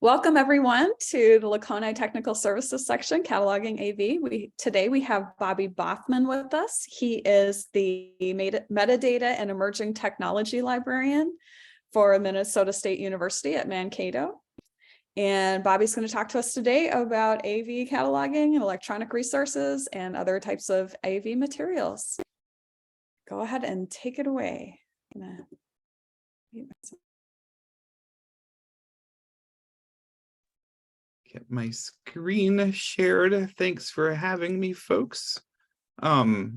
Welcome everyone to the LACONI Technical Services section, Cataloging AV. Today we have Bobby Bothmann with us. He is the Metadata and Emerging Technology Librarian for Minnesota State University at Mankato. And Bobby's going to talk to us today about AV cataloging and electronic resources and other types of AV materials. Go ahead and take it away. Get my screen shared. Thanks for having me, folks. There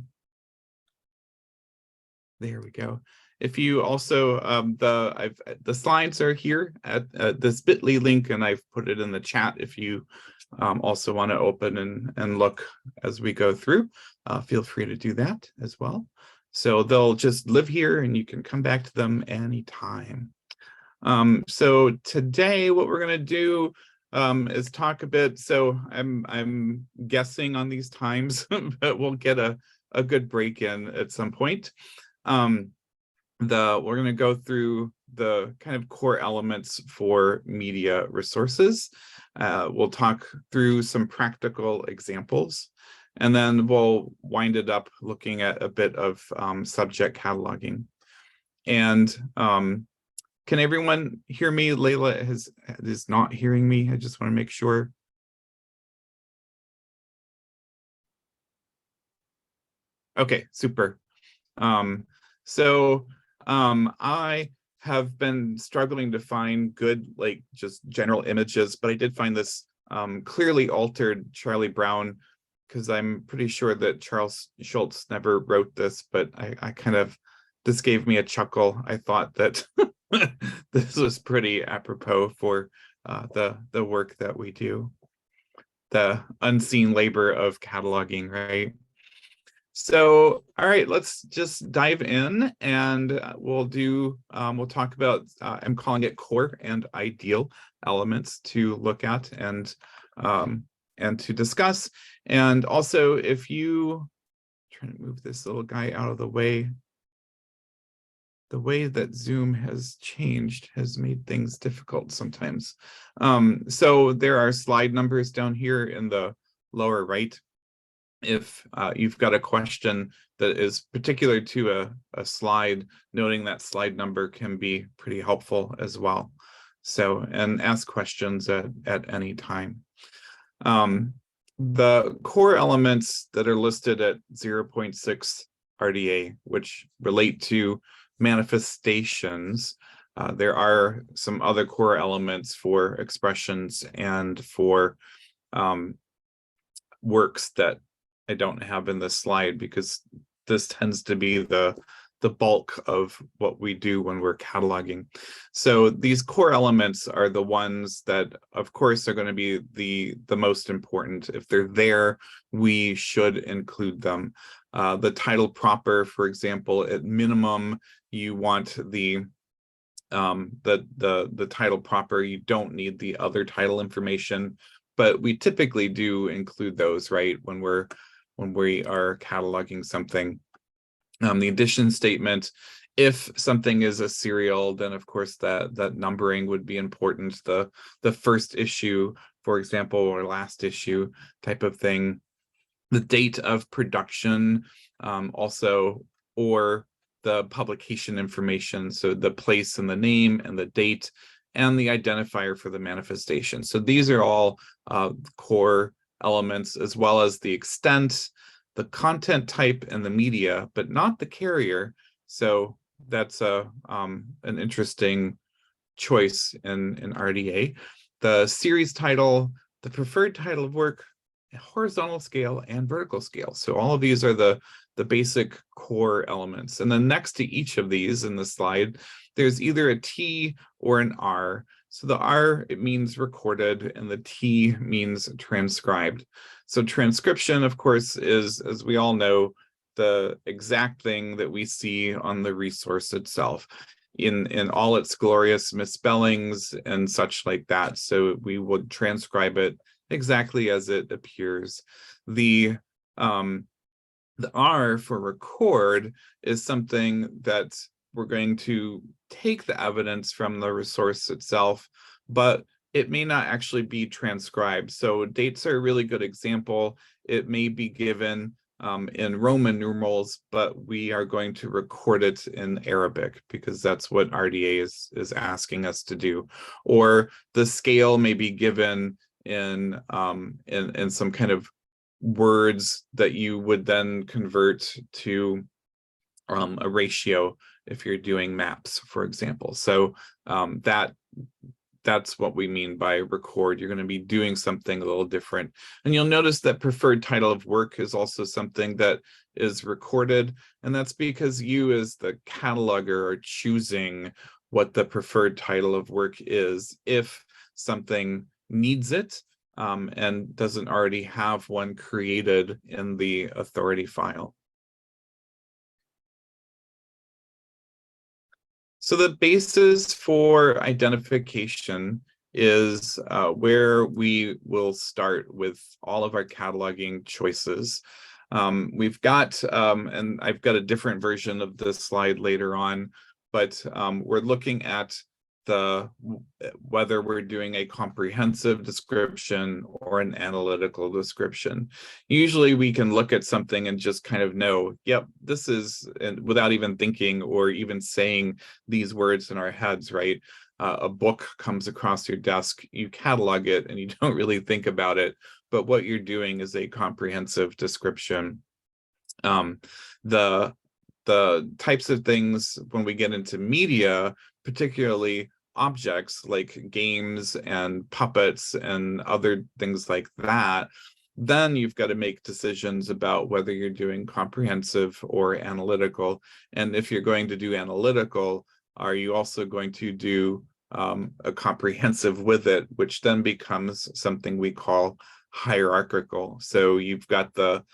we go. If you also the slides are here at this bit.ly link, and I've put it in the chat. If you also want to open and look as we go through, feel free to do that as well. So they'll just live here, and you can come back to them anytime. So today, what we're going to do is talk a bit. So I'm guessing on these times, but we'll get a good break in at some point. We're going to go through the kind of core elements for media resources. We'll talk through some practical examples, and then we'll wind it up looking at a bit of subject cataloging. And can everyone hear me? Layla is not hearing me. I just want to make sure. Okay, super. I have been struggling to find good, like, just general images, but I did find this clearly altered Charlie Brown, because I'm pretty sure that Charles Schultz never wrote this, but I kind of, this gave me a chuckle. I thought that this was pretty apropos for the work that we do, the unseen labor of cataloging, right? So, all right, let's just dive in, and we'll talk about, I'm calling it core and ideal elements to look at and to discuss. And also, if you try to move this little guy out of the way that Zoom has changed has made things difficult sometimes. So there are slide numbers down here in the lower right. If you've got a question that is particular to a slide, noting that slide number can be pretty helpful as well. So, and ask questions at any time. The core elements that are listed at 0.6 RDA, which relate to manifestations. There are some other core elements for expressions and for works that I don't have in this slide, because this tends to be the bulk of what we do when we're cataloging. So these core elements are the ones that, of course, are going to be the most important. If they're there, we should include them. The title proper, for example, at minimum, you want the title proper. You don't need the other title information, but we typically do include those, right, when we are cataloging something. The edition statement, if something is a serial, then of course that numbering would be important. The first issue, for example, or last issue type of thing. The date of production, also, or the publication information, so the place and the name and the date and the identifier for the manifestation. So these are all core elements, as well as the extent, the content type, and the media, but not the carrier. So that's an interesting choice in RDA. The series title, the preferred title of work, horizontal scale, and vertical scale. So all of these are the basic core elements. And then next to each of these in the slide, there's either a T or an R. So the R, it means recorded, and the T means transcribed. So transcription, of course, is, as we all know, the exact thing that we see on the resource itself in all its glorious misspellings and such like that. So we would transcribe it exactly as it appears. The R for record is something that we're going to take the evidence from the resource itself, but it may not actually be transcribed. So dates are a really good example. It may be given in Roman numerals, but we are going to record it in Arabic because that's what RDA is asking us to do. Or the scale may be given in some kind of words that you would then convert to a ratio if you're doing maps, for example. So that's what we mean by record. You're going to be doing something a little different. And you'll notice that preferred title of work is also something that is recorded. And that's because you as the cataloger are choosing what the preferred title of work is if something needs it and doesn't already have one created in the authority file. So the basis for identification is where we will start with all of our cataloging choices. We've got, and I've got a different version of this slide later on, but we're looking at whether we're doing a comprehensive description or an analytical description. Usually we can look at something and just kind of know, yep, this is, and without even thinking or even saying these words in our heads, right? A book comes across your desk, you catalog it and you don't really think about it, but what you're doing is a comprehensive description. The types of things when we get into media, particularly objects like games and puppets and other things like that, then you've got to make decisions about whether you're doing comprehensive or analytical. And if you're going to do analytical, are you also going to do a comprehensive with it, which then becomes something we call hierarchical. So you've got the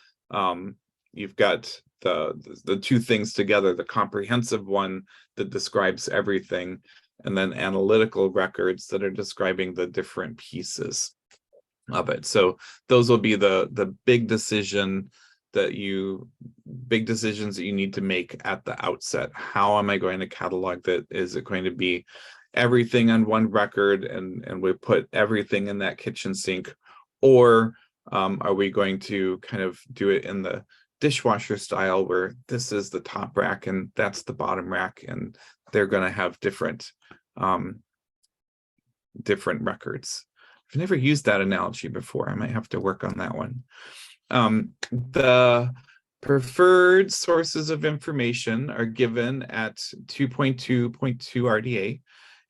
two things together, the comprehensive one that describes everything, and then analytical records that are describing the different pieces of it. So those will be the big decisions that you need to make at the outset. How am I going to catalog that? Is it going to be everything on one record and we put everything in that kitchen sink? Or are we going to kind of do it in the dishwasher style where this is the top rack and that's the bottom rack and they're going to have different records? I've never used that analogy before. I might have to work on that one. The preferred sources of information are given at 2.2.2 RDA.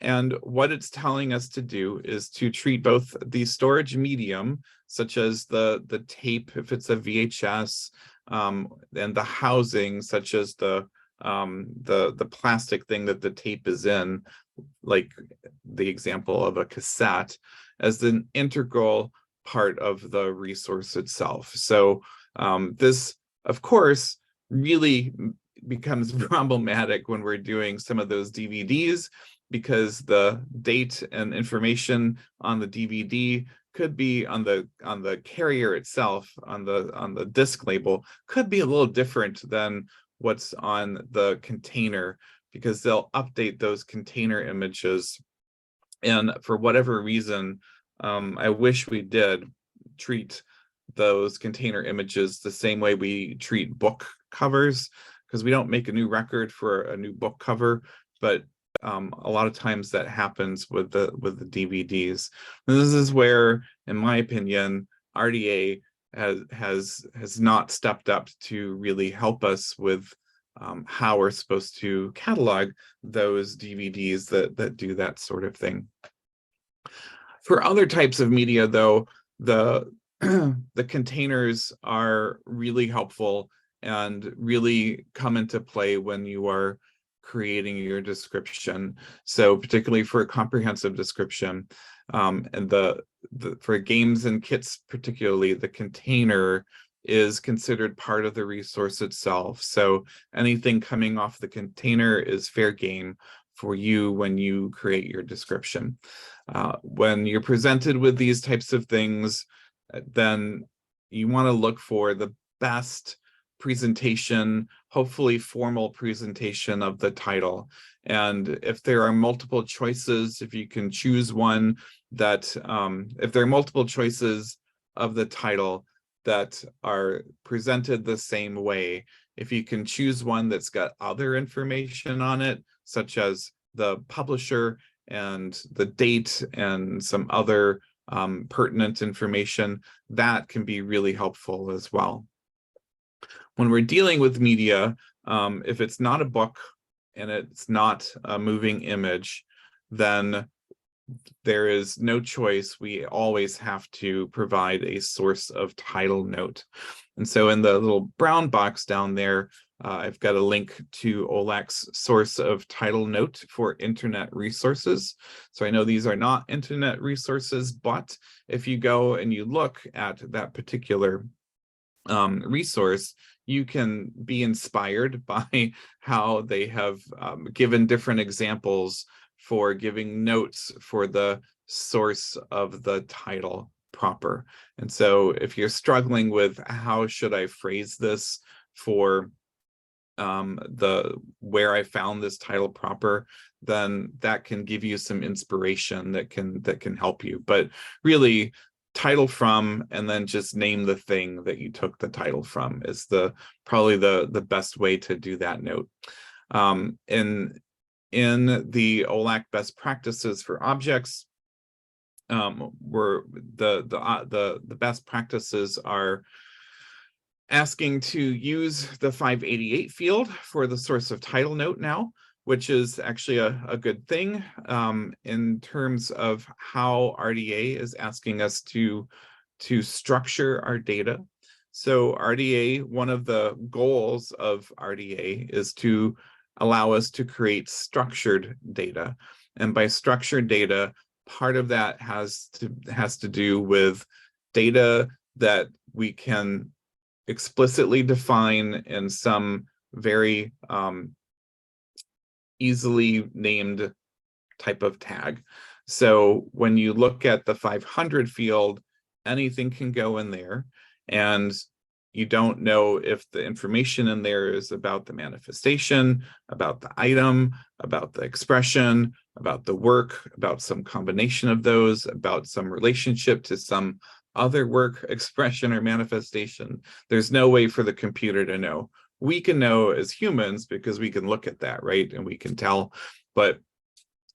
And what it's telling us to do is to treat both the storage medium, such as the tape, if it's a VHS, and the housing, such as the plastic thing that the tape is in, like the example of a cassette, as an integral part of the resource itself. So this, of course, really becomes problematic when we're doing some of those DVDs, because the date and information on the DVD could be on the carrier itself, on the disc label, could be a little different than what's on the container, because they'll update those container images. And for whatever reason, I wish we did treat those container images the same way we treat book covers, because we don't make a new record for a new book cover, but a lot of times that happens with the DVDs. And this is where, in my opinion, RDA has not stepped up to really help us with how we're supposed to catalog those DVDs that do that sort of thing. For other types of media, though, the containers are really helpful and really come into play when you are creating your description. So particularly for a comprehensive description, and for games and kits particularly, the container is considered part of the resource itself. So anything coming off the container is fair game for you when you create your description. When you're presented with these types of things, then you want to look for the best presentation, hopefully formal presentation of the title. And if there are multiple choices, if you can choose one that, if there are multiple choices of the title that are presented the same way, if you can choose one that's got other information on it, such as the publisher and the date and some other pertinent information, that can be really helpful as well. When we're dealing with media, if it's not a book and it's not a moving image, then there is no choice. We always have to provide a source of title note. And so in the little brown box down there, I've got a link to OLAC's source of title note for internet resources. So I know these are not internet resources, but if you go and you look at that particular resource, you can be inspired by how they have given different examples for giving notes for the source of the title proper. And so if you're struggling with how should I phrase this for where I found this title proper, then that can give you some inspiration that can help you. But really, title from and then just name the thing that you took the title from is probably the best way to do that note. In the OLAC best practices for objects, where the best practices are asking to use the 588 field for the source of title note now, which is actually a good thing in terms of how RDA is asking us to structure our data. So RDA, one of the goals of RDA is to allow us to create structured data. And by structured data, part of that has to do with data that we can explicitly define in some very easily named type of tag. So when you look at the 500 field, anything can go in there, and you don't know if the information in there is about the manifestation, about the item, about the expression, about the work, about some combination of those, about some relationship to some other work, expression, or manifestation. There's no way for the computer to know. We can know as humans because we can look at that, right? And we can tell, but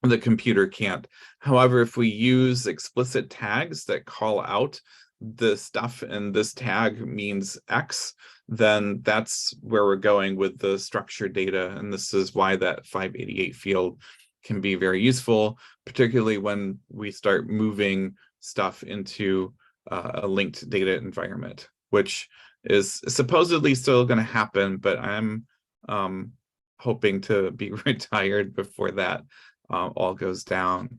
the computer can't. However, if we use explicit tags that call out the stuff and this tag means X, then that's where we're going with the structured data. And this is why that 588 field can be very useful, particularly when we start moving stuff into a linked data environment, which is supposedly still going to happen, but I'm hoping to be retired before that all goes down.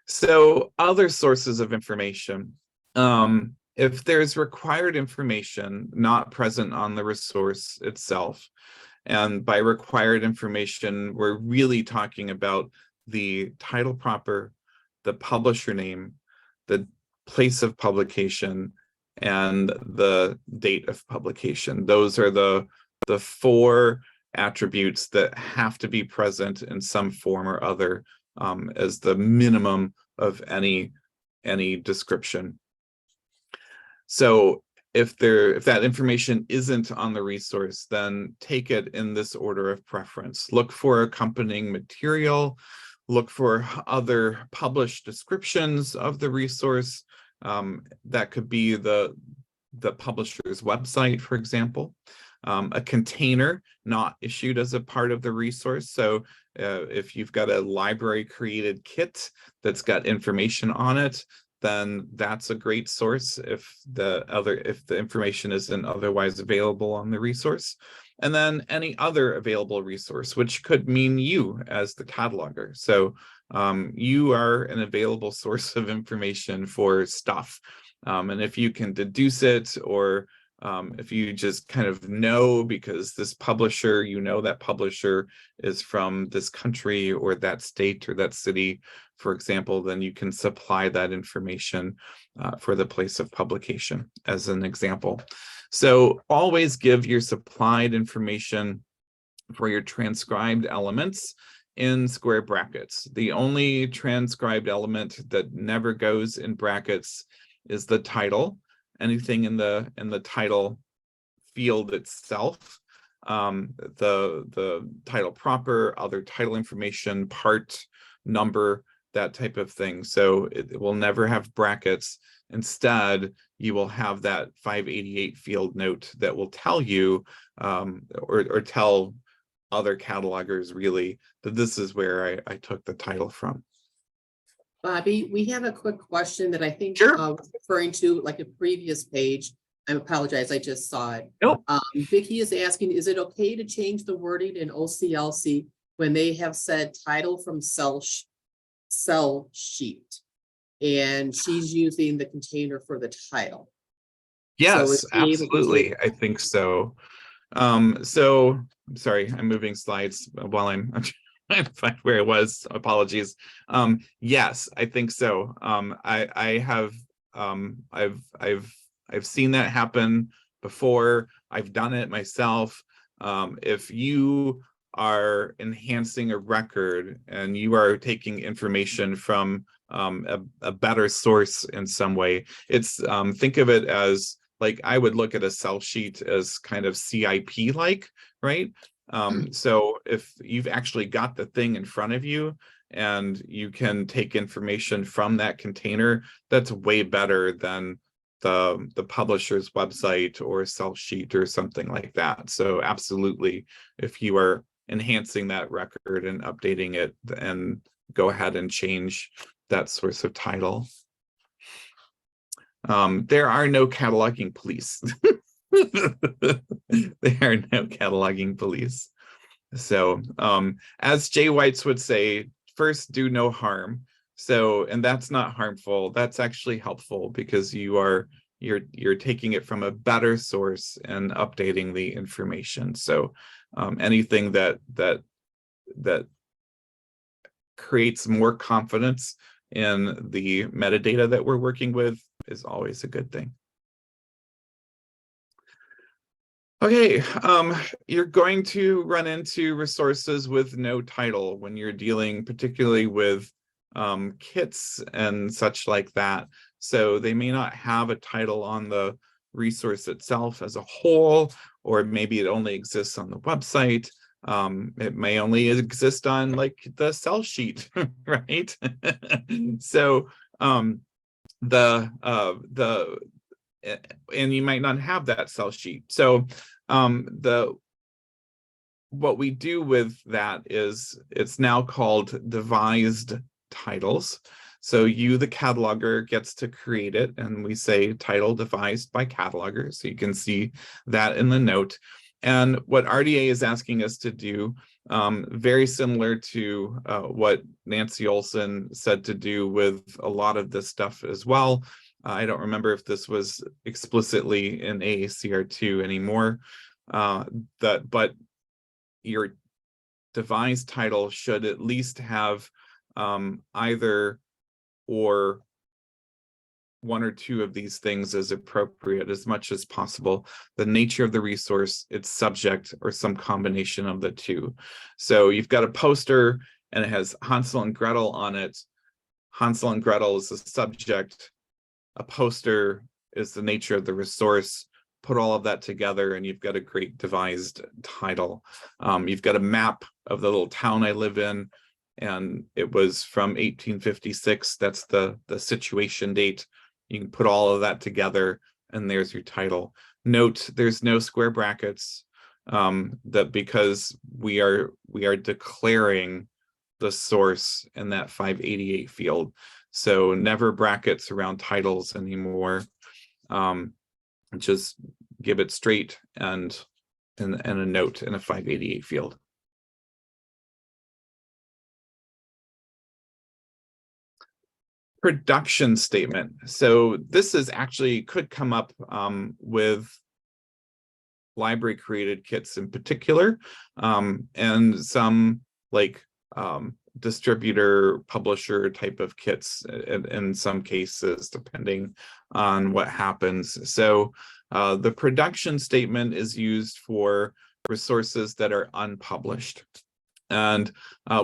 So other sources of information, if there's required information not present on the resource itself, and by required information, we're really talking about the title proper, the publisher name, the place of publication, and the date of publication. Those are the four attributes that have to be present in some form or other as the minimum of any description. So if that information isn't on the resource, then take it in this order of preference. Look for accompanying material, look for other published descriptions of the resource. That could be the publisher's website, for example. A container not issued as a part of the resource. So if you've got a library created kit that's got information on it, then that's a great source if the information isn't otherwise available on the resource. And then any other available resource, which could mean you as the cataloger. So you are an available source of information for stuff. And if you can deduce it, or if you just kind of know because this publisher, that publisher is from this country or that state or that city, for example, then you can supply that information for the place of publication as an example. So always give your supplied information for your transcribed elements in square brackets. The only transcribed element that never goes in brackets is the title. Anything in the title field itself, the title proper, other title information, part, number, that type of thing. So it will never have brackets. Instead, you will have that 588 field note that will tell you or tell other catalogers really that this is where I took the title from. Bobby, we have a quick question that I think Sure. referring to like a previous page. I apologize, I just saw it. Nope. Vicky is asking, is it okay to change the wording in OCLC when they have said title from cell sheet? And she's using the container for the title. Yes, So absolutely. I think so. So I'm sorry, I'm moving slides while I'm trying to find where it was. Apologies. Yes, I think so. I have I've seen that happen before. I've done it myself. If you are enhancing a record and you are taking information from a better source in some way, it's think of it as like I would look at a cell sheet as kind of CIP like, right? So if you've actually got the thing in front of you and you can take information from that container, that's way better than the publisher's website or a cell sheet or something like that. So absolutely, if you are enhancing that record and updating it, and go ahead and change that source of title. There are no cataloging police. There are no cataloging police. So as Jay Whites would say, first do no harm. So, and that's not harmful, that's actually helpful because you're taking it from a better source and updating the information. So anything that creates more confidence in the metadata that we're working with is always a good thing. Okay, you're going to run into resources with no title when you're dealing particularly with kits and such like that. So they may not have a title on the resource itself as a whole, or maybe it only exists on the website. It may only exist on like the cell sheet, right? So and you might not have that cell sheet. So what we do with that is it's now called devised titles. So you, the cataloger, gets to create it, and we say title devised by cataloger. So you can see that in the note. And what RDA is asking us to do, very similar to what Nancy Olson said to do with a lot of this stuff as well. I don't remember if this was explicitly in AACR2 anymore, but your devised title should at least have either or one or two of these things as appropriate as much as possible. The nature of the resource, its subject, or some combination of the two. So you've got a poster and it has Hansel and Gretel on it. Hansel and Gretel is the subject. A poster is the nature of the resource. Put all of that together and you've got a great devised title. You've got a map of the little town I live in, and it was from 1856. That's the situation date. You can put all of that together and there's your title. Note, there's no square brackets, that because we are declaring the source in that 588 field. So never brackets around titles anymore. Just give it straight and a note in a 588 field. Production statement. So this is actually could come up with library created kits in particular, and some like distributor publisher type of kits in some cases, depending on what happens. So the production statement is used for resources that are unpublished. And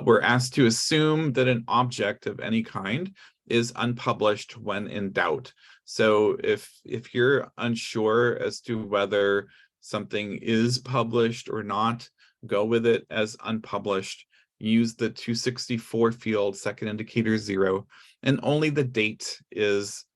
we're asked to assume that an object of any kind is unpublished when in doubt. So if you're unsure as to whether something is published or not, go with it as unpublished. Use the 264 field, second indicator 0, and only the date is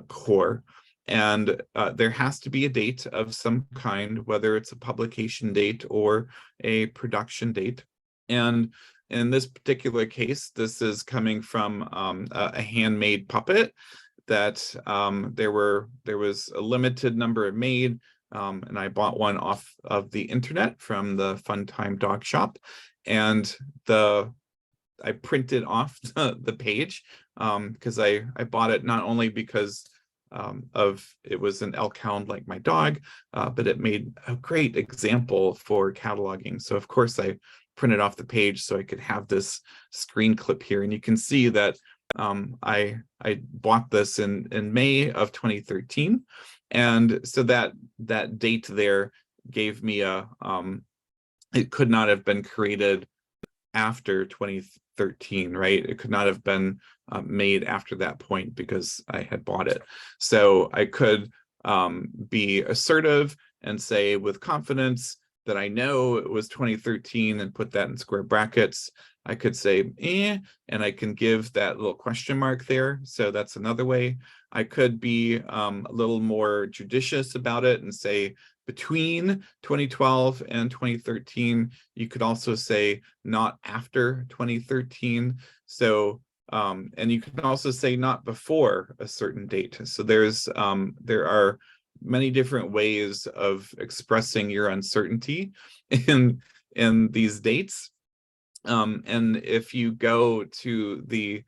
core. And there has to be a date of some kind, whether it's a publication date or a production date. And in this particular case, this is coming from a handmade puppet that there was a limited number made, and I bought one off of the internet from the Funtime Dog Shop, and I printed off the page because I bought it not only because it was an elk hound like my dog, but it made a great example for cataloging. So of course I printed off the page so I could have this screen clip here, and you can see that I bought this in May of 2013, and so that date there gave me it could not have been created after 2013, right? It could not have been made after that point because I had bought it. So I could be assertive and say with confidence that I know it was 2013 and put that in square brackets. I could say, and I can give that little question mark there. So that's another way. I could be a little more judicious about it and say between 2012 and 2013. You could also say not after 2013. So, and you can also say not before a certain date. So there are many different ways of expressing your uncertainty in these dates. And if you go to the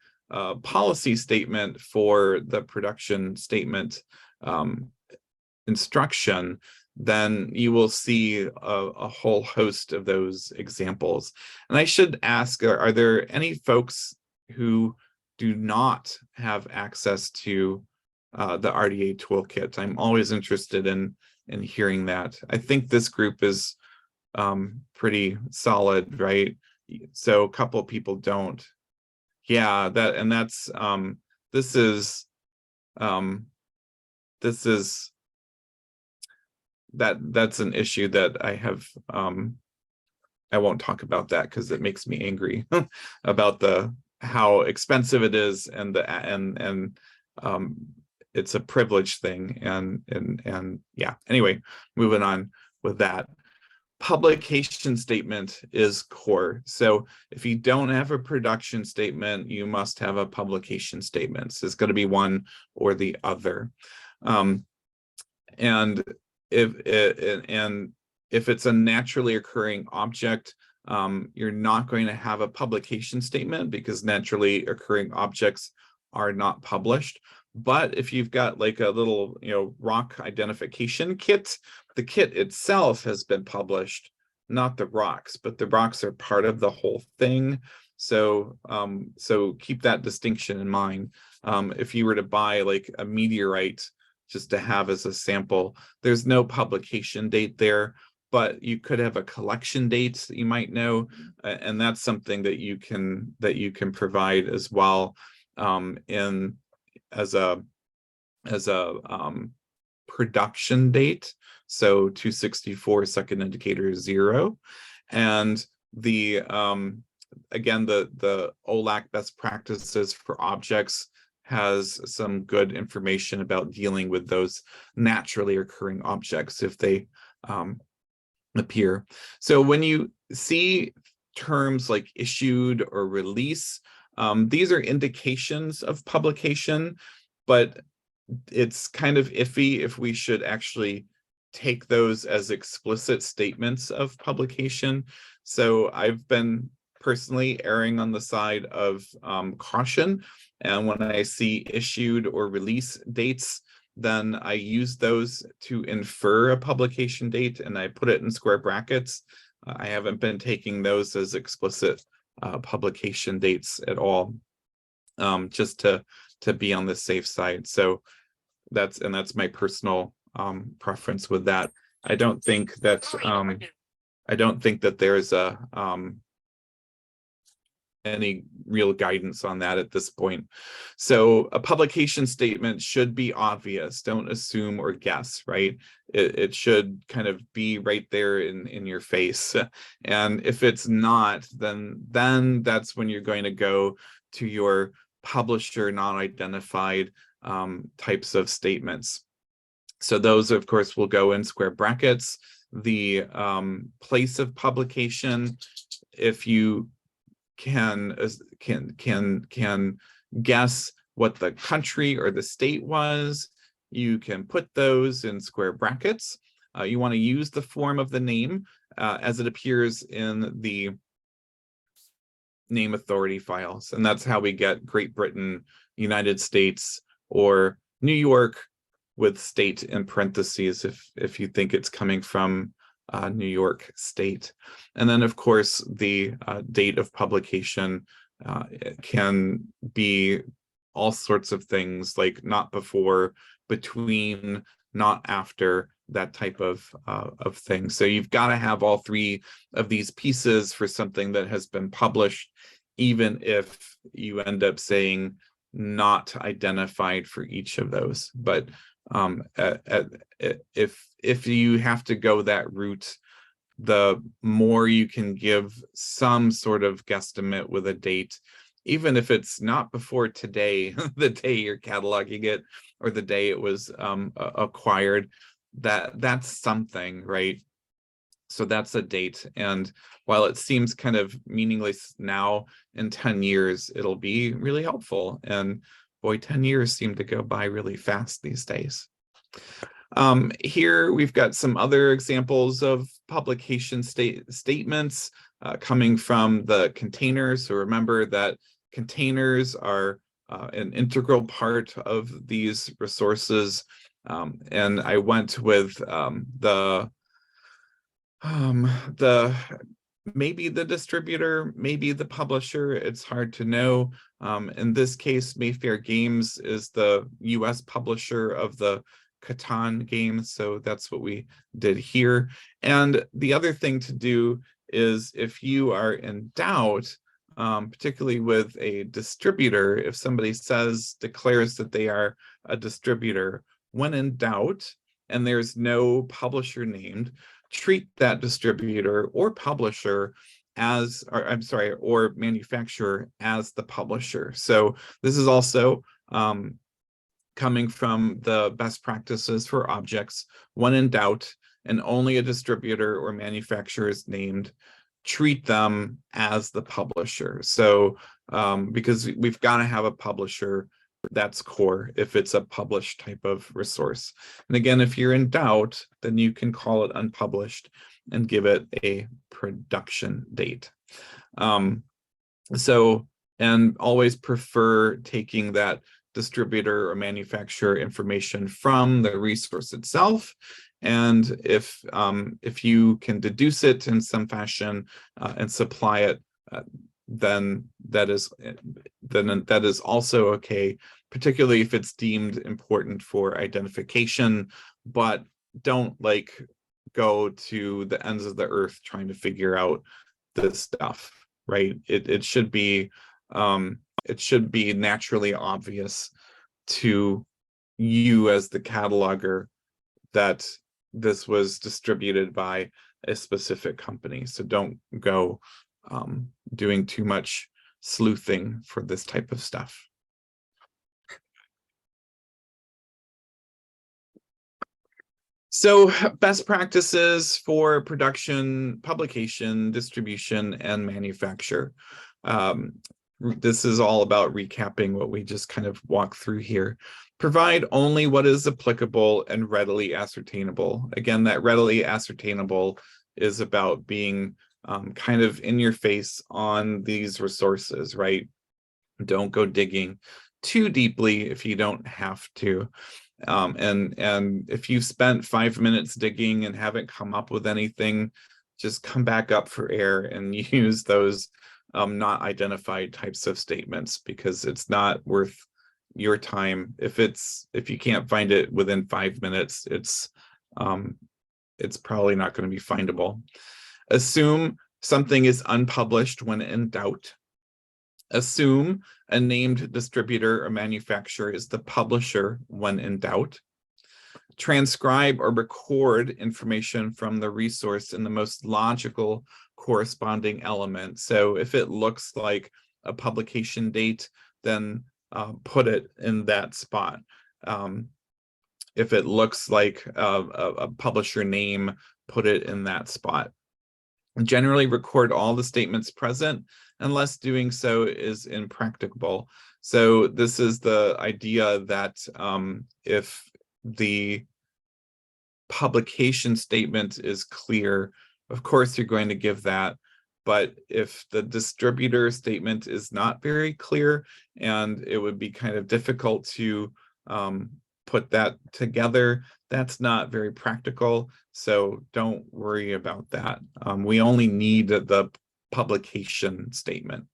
policy statement for the production statement instruction, then you will see a whole host of those examples. And I should ask, are there any folks who do not have access to the RDA toolkit? I'm always interested in hearing that. I think this group is pretty solid, right? So a couple of people don't. Yeah, that's that's an issue that I have. I won't talk about that because it makes me angry about how expensive it is, and it's a privilege thing, and yeah. Anyway, moving on with that. Publication statement is core. So if you don't have a production statement, you must have a publication statement. So it's going to be one or the other. And if it's a naturally occurring object, you're not going to have a publication statement because naturally occurring objects are not published. But if you've got like a little, rock identification kit, the kit itself has been published, not the rocks, but the rocks are part of the whole thing. So, so keep that distinction in mind. If you were to buy like a meteorite just to have as a sample, there's no publication date there, but you could have a collection date that you might know, and that's something that you can provide as well as a production date. So 264 second indicator 0, and the again the OLAC best practices for objects has some good information about dealing with those naturally occurring objects if they appear. So when you see terms like issued or release, these are indications of publication, but it's kind of iffy if we should actually take those as explicit statements of publication. So I've been personally erring on the side of caution. And when I see issued or release dates, then I use those to infer a publication date and I put it in square brackets. I haven't been taking those as explicit publication dates at all, just to be on the safe side. So that's my personal preference with that. I don't think that I don't think that there's any real guidance on that at this point. So a publication statement should be obvious. Don't assume or guess, right? It should kind of be right there in your face. And if it's not, then that's when you're going to go to your publisher non-identified types of statements. So those, of course, will go in square brackets. The place of publication, if you can guess what the country or the state was, you can put those in square brackets. You want to use the form of the name as it appears in the name authority files, and that's how we get Great Britain, United States, or New York with state in parentheses if you think it's coming from New York State. And then, of course, the date of publication can be all sorts of things, like not before, between, not after, that type of thing. So you've got to have all three of these pieces for something that has been published, even if you end up saying not identified for each of those. But if you have to go that route, the more you can give some sort of guesstimate with a date, even if it's not before today, the day you're cataloging it, or the day it was acquired, that's something, right? So that's a date. And while it seems kind of meaningless now, in 10 years, it'll be really helpful. And boy, 10 years seem to go by really fast these days. Here we've got some other examples of publication statements coming from the containers. So remember that containers are an integral part of these resources. And I went with maybe the distributor, maybe the publisher. It's hard to know. In this case, Mayfair Games is the US publisher of the Catan games, so that's what we did here. And the other thing to do is, if you are in doubt, particularly with a distributor, if somebody declares that they are a distributor, when in doubt, and there's no publisher named, treat that distributor or publisher as, or manufacturer as the publisher. So this is also coming from the best practices for objects. When in doubt, and only a distributor or manufacturer is named, treat them as the publisher. So because we've got to have a publisher, that's core if it's a published type of resource. And again, if you're in doubt, then you can call it unpublished and give it a production date. And always prefer taking that distributor or manufacturer information from the resource itself. And if you can deduce it in some fashion and supply it, then that is also okay, particularly if it's deemed important for identification. But don't go to the ends of the earth trying to figure out this stuff, right? It should be naturally obvious to you as the cataloger that this was distributed by a specific company. So don't go doing too much sleuthing for this type of stuff. So best practices for production, publication, distribution, and manufacture. This is all about recapping what we just kind of walked through here. Provide only what is applicable and readily ascertainable. Again, that readily ascertainable is about being kind of in your face on these resources, right? Don't go digging too deeply if you don't have to. And if you've spent 5 minutes digging and haven't come up with anything, just come back up for air and use those not identified types of statements, because it's not worth your time. If you can't find it within 5 minutes, it's probably not going to be findable. Assume something is unpublished when in doubt. Assume a named distributor or manufacturer is the publisher when in doubt. Transcribe or record information from the resource in the most logical corresponding element. So if it looks like a publication date, then put it in that spot. If it looks like a publisher name, put it in that spot. Generally record all the statements present unless doing so is impracticable. So this is the idea that if the publication statement is clear, of course you're going to give that. But if the distributor statement is not very clear, and it would be kind of difficult to put that together, that's not very practical. So don't worry about that. We only need the publication statement.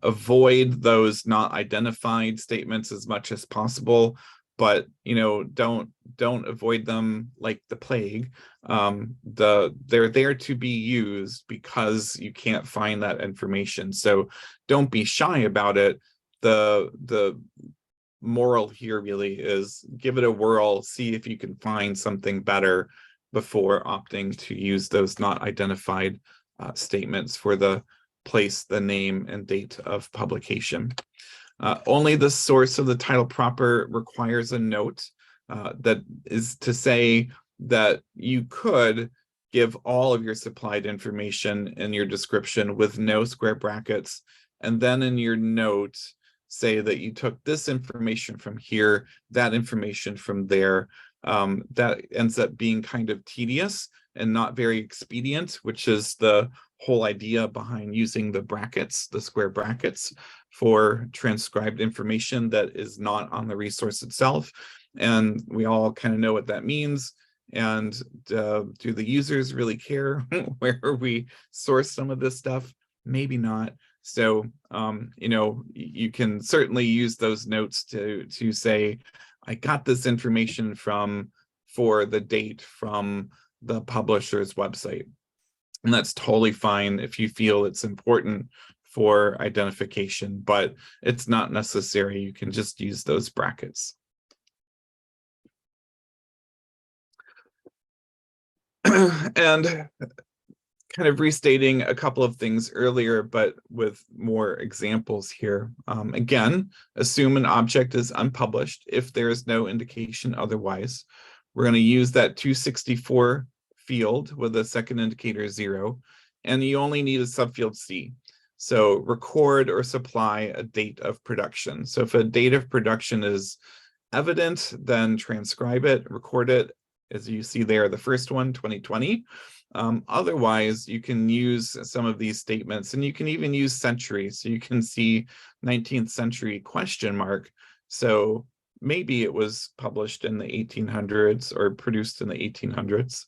Avoid those not identified statements as much as possible, but don't avoid them like the plague. They're there to be used because you can't find that information. So don't be shy about it. The moral here really is give it a whirl, see if you can find something better before opting to use those not identified statements for the place, the name, and date of publication. Only the source of the title proper requires a note. That is to say that you could give all of your supplied information in your description with no square brackets, and then in your note say that you took this information from here, that information from there. That ends up being kind of tedious and not very expedient, which is the whole idea behind using the brackets, the square brackets, for transcribed information that is not on the resource itself. And we all kind of know what that means. And do the users really care where we source some of this stuff? Maybe not. So, you can certainly use those notes to say, I got this information for the date from the publisher's website. And that's totally fine if you feel it's important for identification, but it's not necessary. You can just use those brackets. And kind of restating a couple of things earlier, but with more examples here. Again, assume an object is unpublished if there is no indication otherwise. We're going to use that 264 field with a second indicator 0, and you only need a subfield C. So record or supply a date of production. So if a date of production is evident, then transcribe it, record it, as you see there, the first one, 2020. Otherwise, you can use some of these statements, and you can even use century. So you can see 19th century ? So maybe it was published in the 1800s or produced in the 1800s.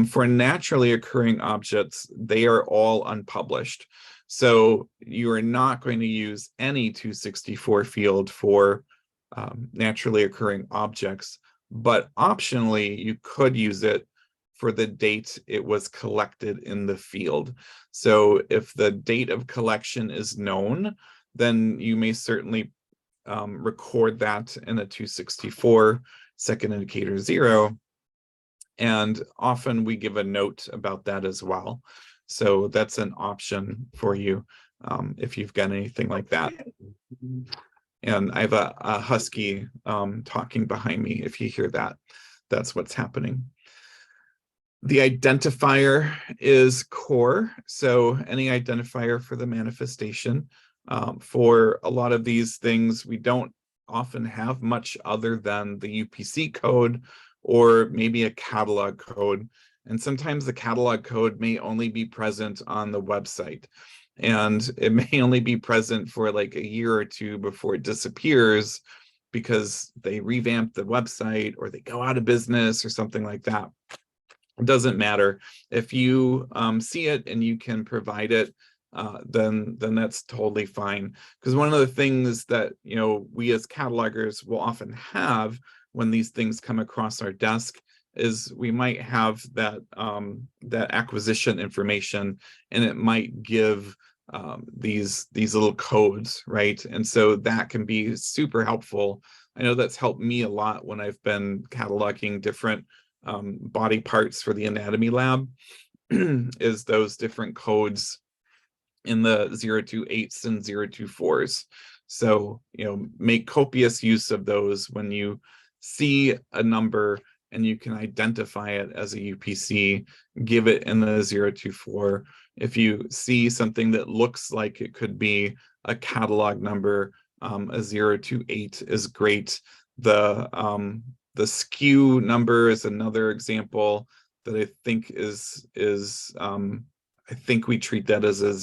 For naturally occurring objects, they are all unpublished. So you are not going to use any 264 field for naturally occurring objects, but optionally, you could use it for the date it was collected in the field. So if the date of collection is known, then you may certainly record that in a 264 second indicator 0. And often we give a note about that as well. So that's an option for you if you've got anything like that. And I have a husky talking behind me. If you hear that, that's what's happening. The identifier is core. So any identifier for the manifestation. For a lot of these things, we don't often have much other than the UPC code or maybe a catalog code. And sometimes the catalog code may only be present on the website. And it may only be present for like a year or two before it disappears because they revamp the website or they go out of business or something like that. It doesn't matter. If you see it and you can provide it, then that's totally fine. Because one of the things that we as catalogers will often have when these things come across our desk is we might have that that acquisition information, and it might give these little codes, right? And so that can be super helpful. I know that's helped me a lot when I've been cataloging different body parts for the anatomy lab, is those different codes in the 028s and 024s. So, make copious use of those when you see a number and you can identify it as a UPC, give it in the 024. If you see something that looks like it could be a catalog number, a 028 is great. The SKU number is another example that I think I think we treat that as a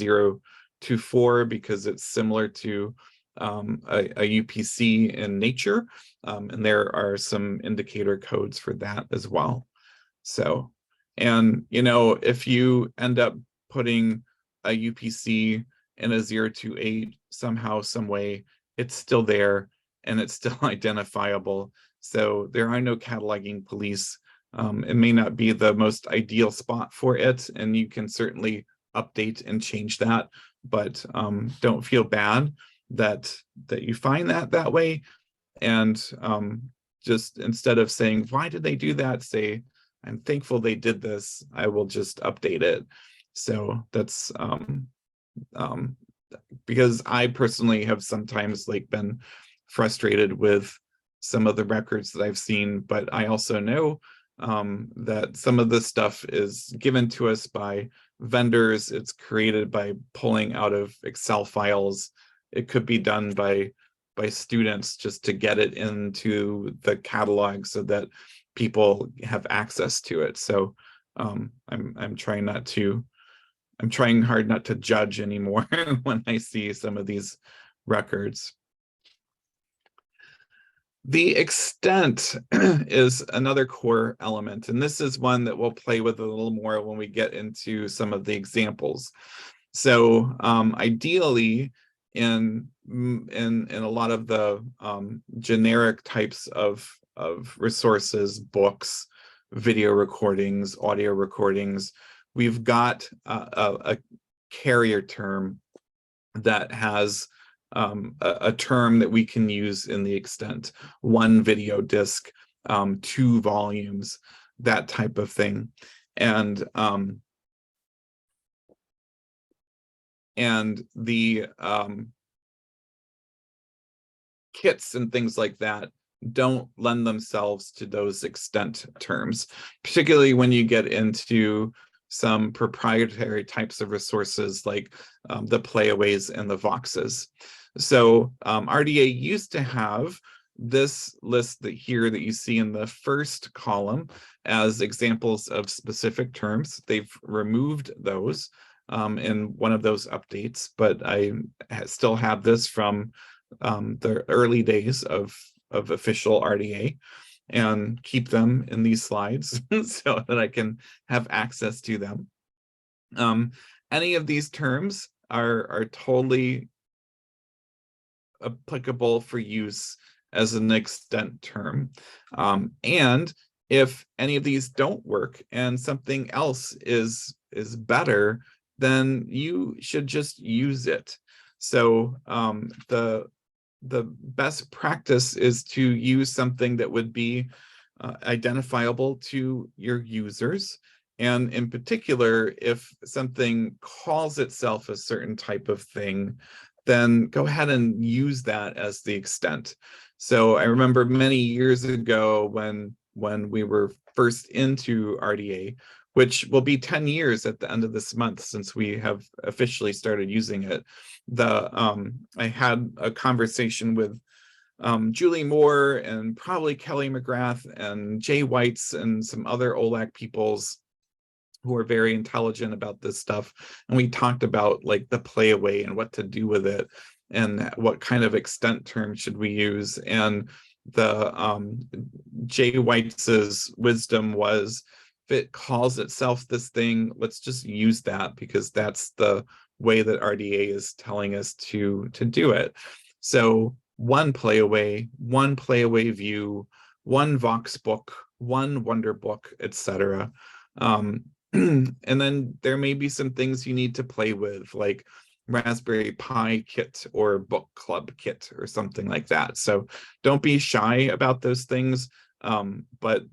024 because it's similar to a UPC in nature, and there are some indicator codes for that as well. So, and if you end up putting a UPC in a 028 somehow, some way, it's still there and it's still identifiable. So there are no cataloging police. It may not be the most ideal spot for it, and you can certainly update and change that, but don't feel bad that you find that way. And just instead of saying, why did they do that, say, I'm thankful they did this, I will just update it. So that's because I personally have sometimes been frustrated with some of the records that I've seen, but I also know that some of this stuff is given to us by vendors. It's created by pulling out of Excel files. It could be done by students just to get it into the catalog so that people have access to it. So I'm trying hard not to judge anymore when I see some of these records. The extent is another core element, and this is one that we'll play with a little more when we get into some of the examples. So ideally, in a lot of the generic types of resources, books, video recordings, audio recordings, we've got a carrier term that has a term that we can use in the extent, 1 video disc, 2 volumes, that type of thing. And the kits and things like that don't lend themselves to those extent terms, particularly when you get into some proprietary types of resources like the Playaways and the Voxes. So RDA used to have this list that you see in the first column as examples of specific terms. They've removed those in one of those updates, but I still have this from the early days of official RDA, and keep them in these slides so that I can have access to them. Any of these terms are totally applicable for use as an extent term. And if any of these don't work and something else is better, then you should just use it. So the best practice is to use something that would be identifiable to your users. And in particular, if something calls itself a certain type of thing, then go ahead and use that as the extent. So I remember many years ago when we were first into RDA, which will be 10 years at the end of this month since we have officially started using it. I had a conversation with Julie Moore and probably Kelly McGrath and Jay Whites and some other OLAC peoples who are very intelligent about this stuff. And we talked about the Playaway and what to do with it and what kind of extent term should we use. And the Jay Whites's wisdom was, if it calls itself this thing, let's just use that because that's the way that RDA is telling us to do it. So 1 Playaway, 1 Playaway view, 1 Voxbook, one Wonderbook, etc. And then there may be some things you need to play with, like Raspberry Pi kit or book club kit or something like that. So don't be shy about those things. But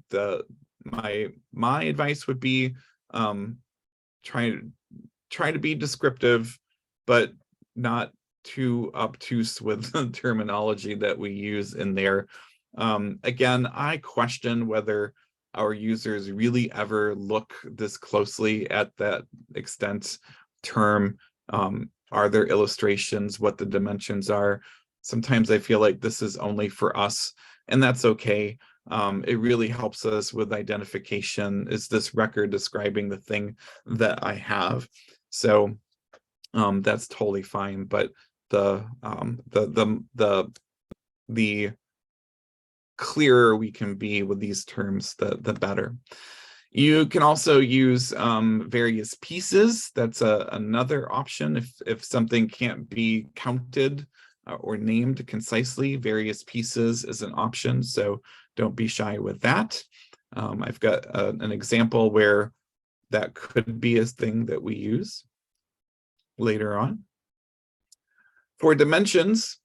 my advice would be try to be descriptive, but not too obtuse with the terminology that we use in there. Again, I question whether our users really ever look this closely at that extent term. Are there illustrations, what the dimensions are? Sometimes I feel like this is only for us, and that's okay. It really helps us with identification. Is this record describing the thing that I have? So that's totally fine. But the clearer we can be with these terms, the better. You can also use various pieces. That's another option. If something can't be counted or named concisely, various pieces is an option. So don't be shy with that. I've got an example where that could be a thing that we use later on. For dimensions,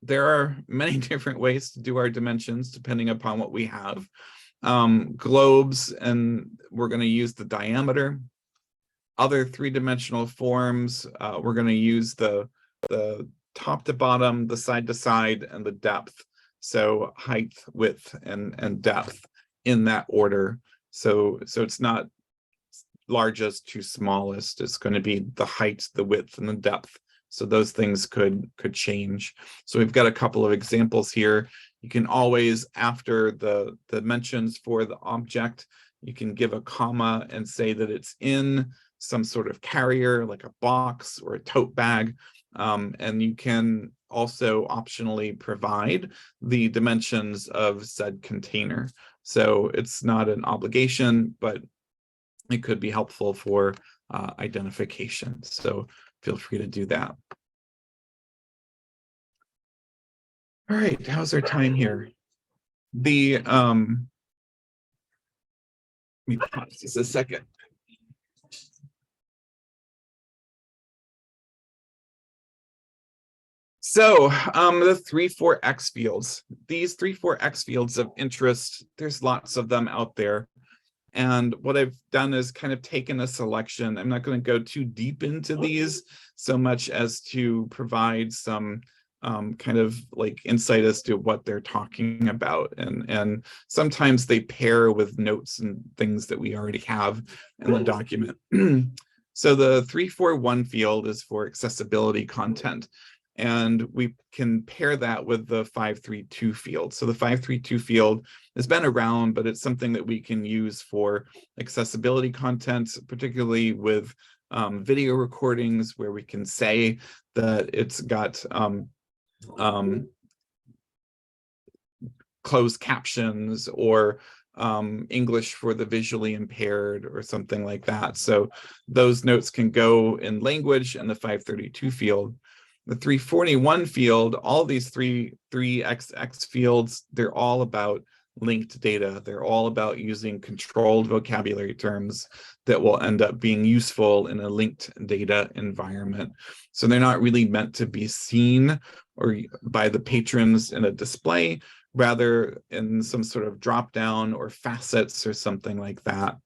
there are many different ways to do our dimensions depending upon what we have. Globes, and we're going to use the diameter. Other three-dimensional forms, we're going to use the top to bottom, the side to side, and the depth. So height, width, and depth in that order. So it's not largest to smallest. It's going to be the height, the width, and the depth. So those things could change. So we've got a couple of examples here. You can always, after the dimensions for the object, you can give a comma and say that it's in some sort of carrier, like a box or a tote bag. And you can also optionally provide the dimensions of said container. So it's not an obligation, but it could be helpful for identification. So feel free to do that. All right, how's our time here? Let me pause just a second. So the 3,4x fields, these 3,4x fields of interest, there's lots of them out there. And what I've done is kind of taken a selection. I'm not going to go too deep into these so much as to provide some kind of like insight as to what they're talking about. And sometimes they pair with notes and things that we already have in the document. So the 341 field is for accessibility content. And we can pair that with the 532 field. So the 532 field has been around, but it's something that we can use for accessibility content, particularly with video recordings, where we can say that it's got closed captions or English for the visually impaired or something like that. So those notes can go in language and the 532 field. The 341 field, all these 3XX fields, they're all about linked data. They're all about using controlled vocabulary terms that will end up being useful in a linked data environment. So they're not really meant to be seen or by the patrons in a display, rather in some sort of drop down or facets or something like that,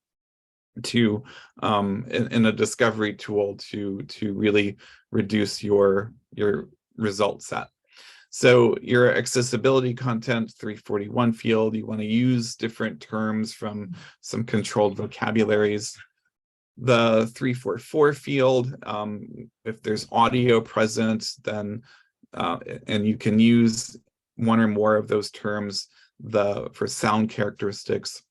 to in a discovery tool to really reduce your result set. So your accessibility content 341 field, you want to use different terms from some controlled vocabularies. The 344 field, if there's audio present, then and you can use one or more of those terms for sound characteristics.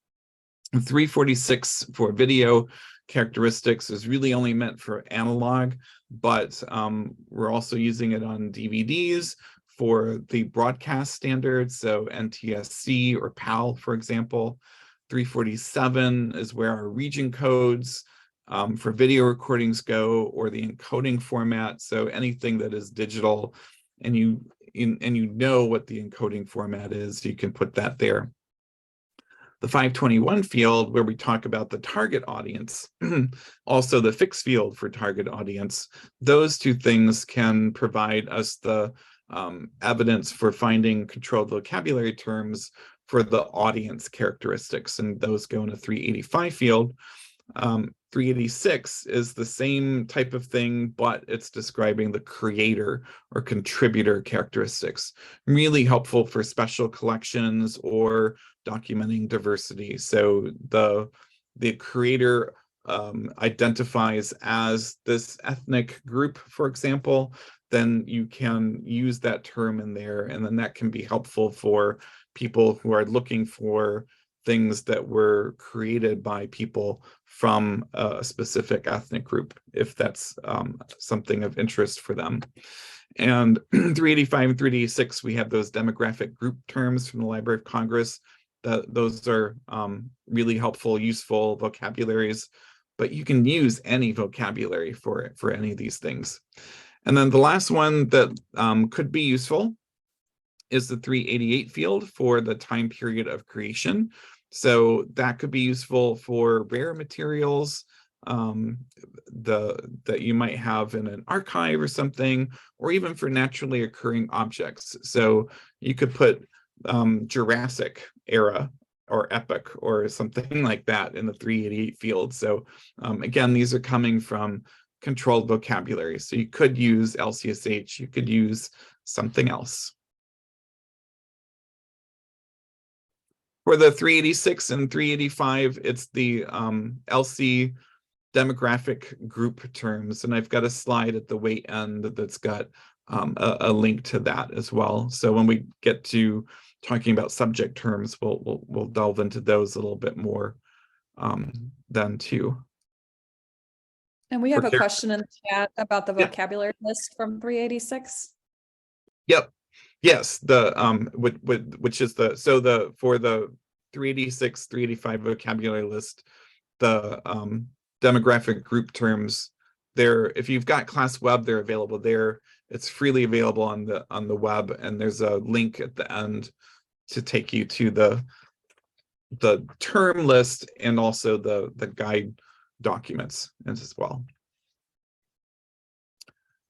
346 for video characteristics is really only meant for analog, but we're also using it on DVDs for the broadcast standards, so NTSC or PAL, for example. 347 is where our region codes for video recordings go, or the encoding format, so anything that is digital and you know what the encoding format is, you can put that there. The 521 field, where we talk about the target audience, also the fixed field for target audience, those two things can provide us the evidence for finding controlled vocabulary terms for the audience characteristics, and those go in a 385 field. 386 is the same type of thing, but it's describing the creator or contributor characteristics. Really helpful for special collections or documenting diversity. So the creator identifies as this ethnic group, for example, then you can use that term in there, and then that can be helpful for people who are looking for things that were created by people from a specific ethnic group, if that's something of interest for them. And 385 and 386, we have those demographic group terms from the Library of Congress. Those are really helpful, useful vocabularies, but you can use any vocabulary for any of these things. And then the last one that could be useful is the 388 field for the time period of creation. So that could be useful for rare materials that you might have in an archive or something, or even for naturally occurring objects. So you could put Jurassic era or epoch or something like that in the 388 field. So again, these are coming from controlled vocabulary. So you could use LCSH, you could use something else. For the 386 and 385, it's the LC demographic group terms. And I've got a slide at the way end that's got a link to that as well. So when we get to talking about subject terms, we'll delve into those a little bit more then too. And we have a question in the chat about the vocabulary list from 386. Yep. Yes, the which is the for the 386, 385 vocabulary list, the demographic group terms, if you've got class web, they're available there. It's freely available on the web, and there's a link at the end to take you to the term list and also the guide documents as well.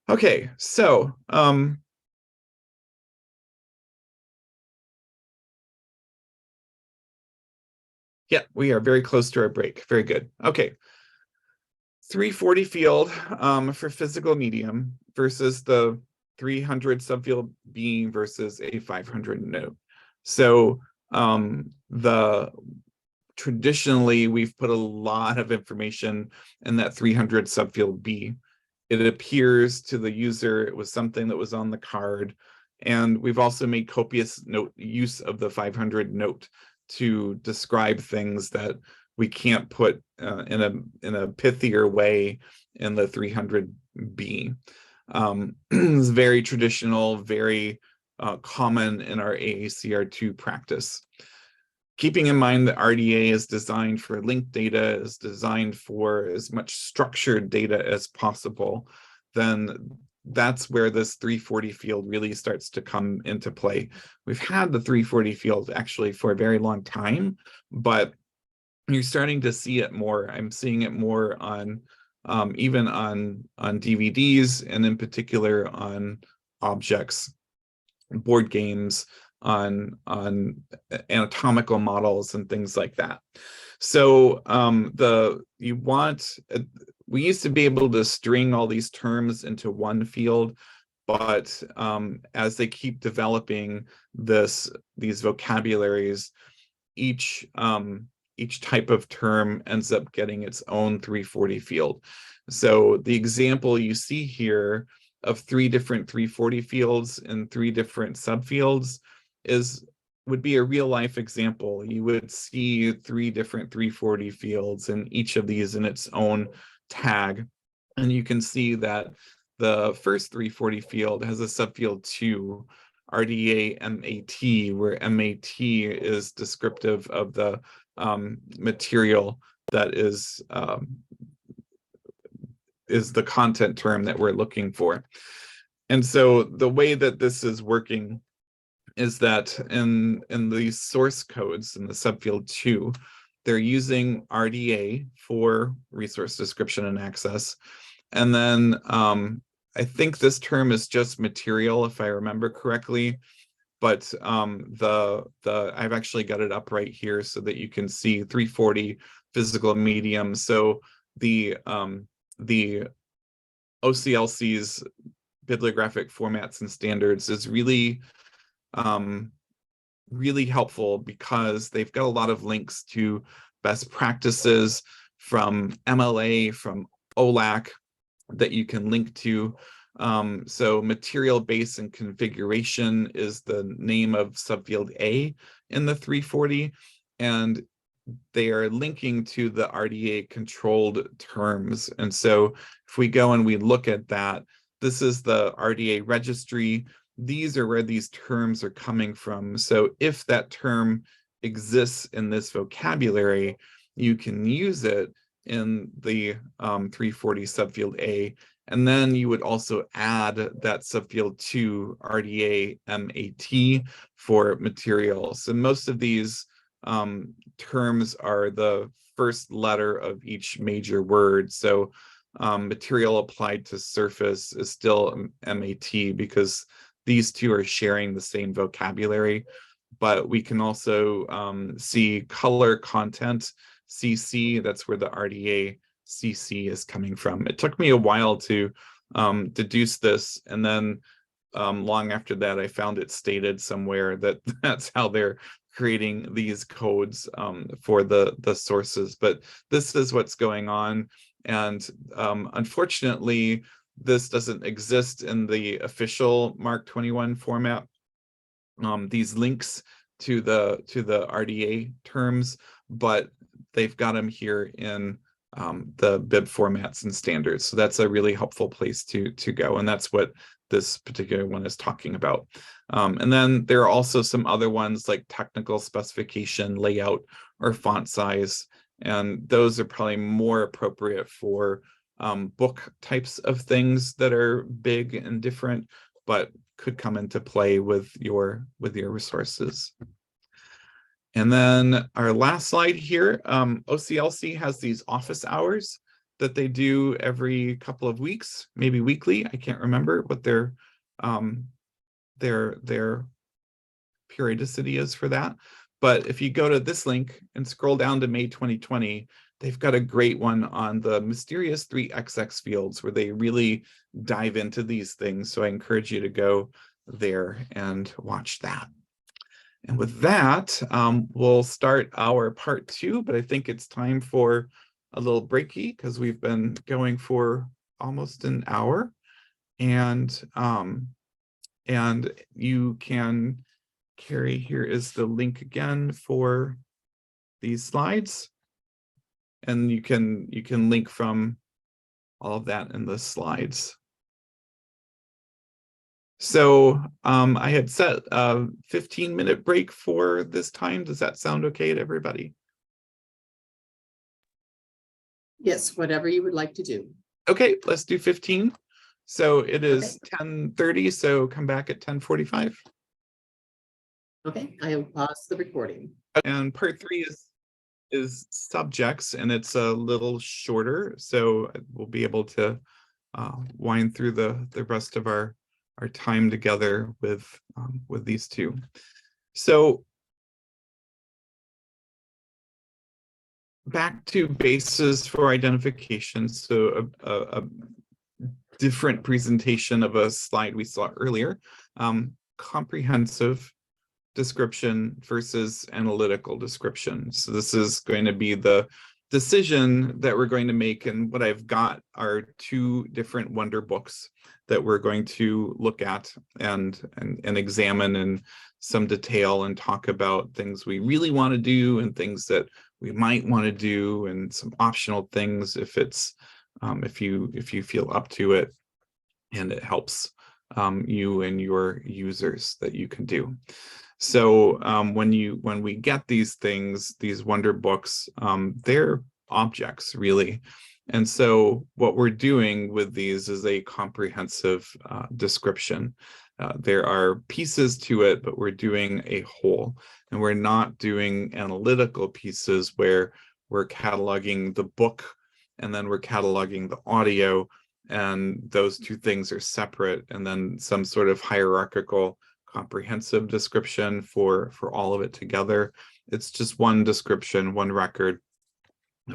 Okay, so yeah, we are very close to our break. Very good. Okay. 340 field for physical medium versus the 300 subfield B versus a 500 note. So traditionally, we've put a lot of information in that 300 subfield B. It appears to the user it was something that was on the card. And we've also made copious use of the 500 note to describe things that we can't put in a pithier way in the 300B. It's very traditional, very common in our AACR2 practice. Keeping in mind that RDA is designed for linked data, is designed for as much structured data as possible, then that's where this 340 field really starts to come into play. We've had the 340 field actually for a very long time, but you're starting to see it more. I'm seeing it more on even on DVDs, and in particular on objects, board games, on anatomical models and things like that. So we used to be able to string all these terms into one field, but as they keep developing these vocabularies, each type of term ends up getting its own 340 field. So the example you see here of 3 different 340 fields and 3 different subfields would be a real life example. You would see 3 different 340 fields, and each of these in its own tag. And you can see that the first 340 field has a subfield 2, RDA MAT, where MAT is descriptive of the material that is the content term that we're looking for. And so the way that this is working is that in the source codes in the subfield 2, they're using RDA for resource description and access. And then I think this term is just material, if I remember correctly. But I've actually got it up right here so that you can see 340 physical medium. So the OCLC's bibliographic formats and standards is really really helpful because they've got a lot of links to best practices from MLA, from OLAC that you can link to. So material base and configuration is the name of subfield A in the 340, and they are linking to the RDA controlled terms. And so if we go and we look at that, this is the RDA registry. These are where these terms are coming from. So if that term exists in this vocabulary, you can use it in the 340 subfield A. And then you would also add that subfield to RDA MAT for materials. So most of these terms are the first letter of each major word. So material applied to surface is still MAT because these two are sharing the same vocabulary. But we can also see color content, CC, that's where the RDA CC is coming from. It took me a while to deduce this, and then long after that, I found it stated somewhere that that's how they're creating these codes for the sources. But this is what's going on, and unfortunately, this doesn't exist in the official MARC 21 format. These links to the RDA terms, but they've got them here in the bib formats and standards. So that's a really helpful place to go. And that's what this particular one is talking about. And then there are also some other ones like technical specification, layout, or font size. And those are probably more appropriate for book types of things that are big and different, but could come into play with your resources. And then our last slide here, OCLC has these office hours that they do every couple of weeks, maybe weekly. I can't remember what their periodicity is for that. But if you go to this link and scroll down to May 2020, they've got a great one on the mysterious 3XX fields where they really dive into these things. So I encourage you to go there and watch that. And with that, we'll start our part 2, but I think it's time for a little breaky because we've been going for almost an hour. And you can carry, here is the link again for these slides. And you can link from all of that in the slides. So I had set a 15-minute break for this time. Does that sound okay to everybody? Yes, whatever you would like to do. Okay, let's do 15. So it is 10:30, so come back at 10:45. Okay, I will pause the recording. And part 3 is subjects, and it's a little shorter, so we'll be able to wind through the rest of our time together with these two. So back to bases for identification. So a different presentation of a slide we saw earlier. Comprehensive description versus analytical description. So this is going to be the decision that we're going to make, and what I've got are 2 different Wonderbooks that we're going to look at and examine in some detail and talk about things we really want to do and things that we might want to do, and some optional things if it's if you feel up to it and it helps you and your users that you can do. So when we get these things, these Wonderbooks, they're objects really. And so what we're doing with these is a comprehensive description. there are pieces to it, but we're doing a whole, and we're not doing analytical pieces where we're cataloging the book and then we're cataloging the audio, and those two things are separate, and then some sort of hierarchical comprehensive description for all of it together. It's just one description, one record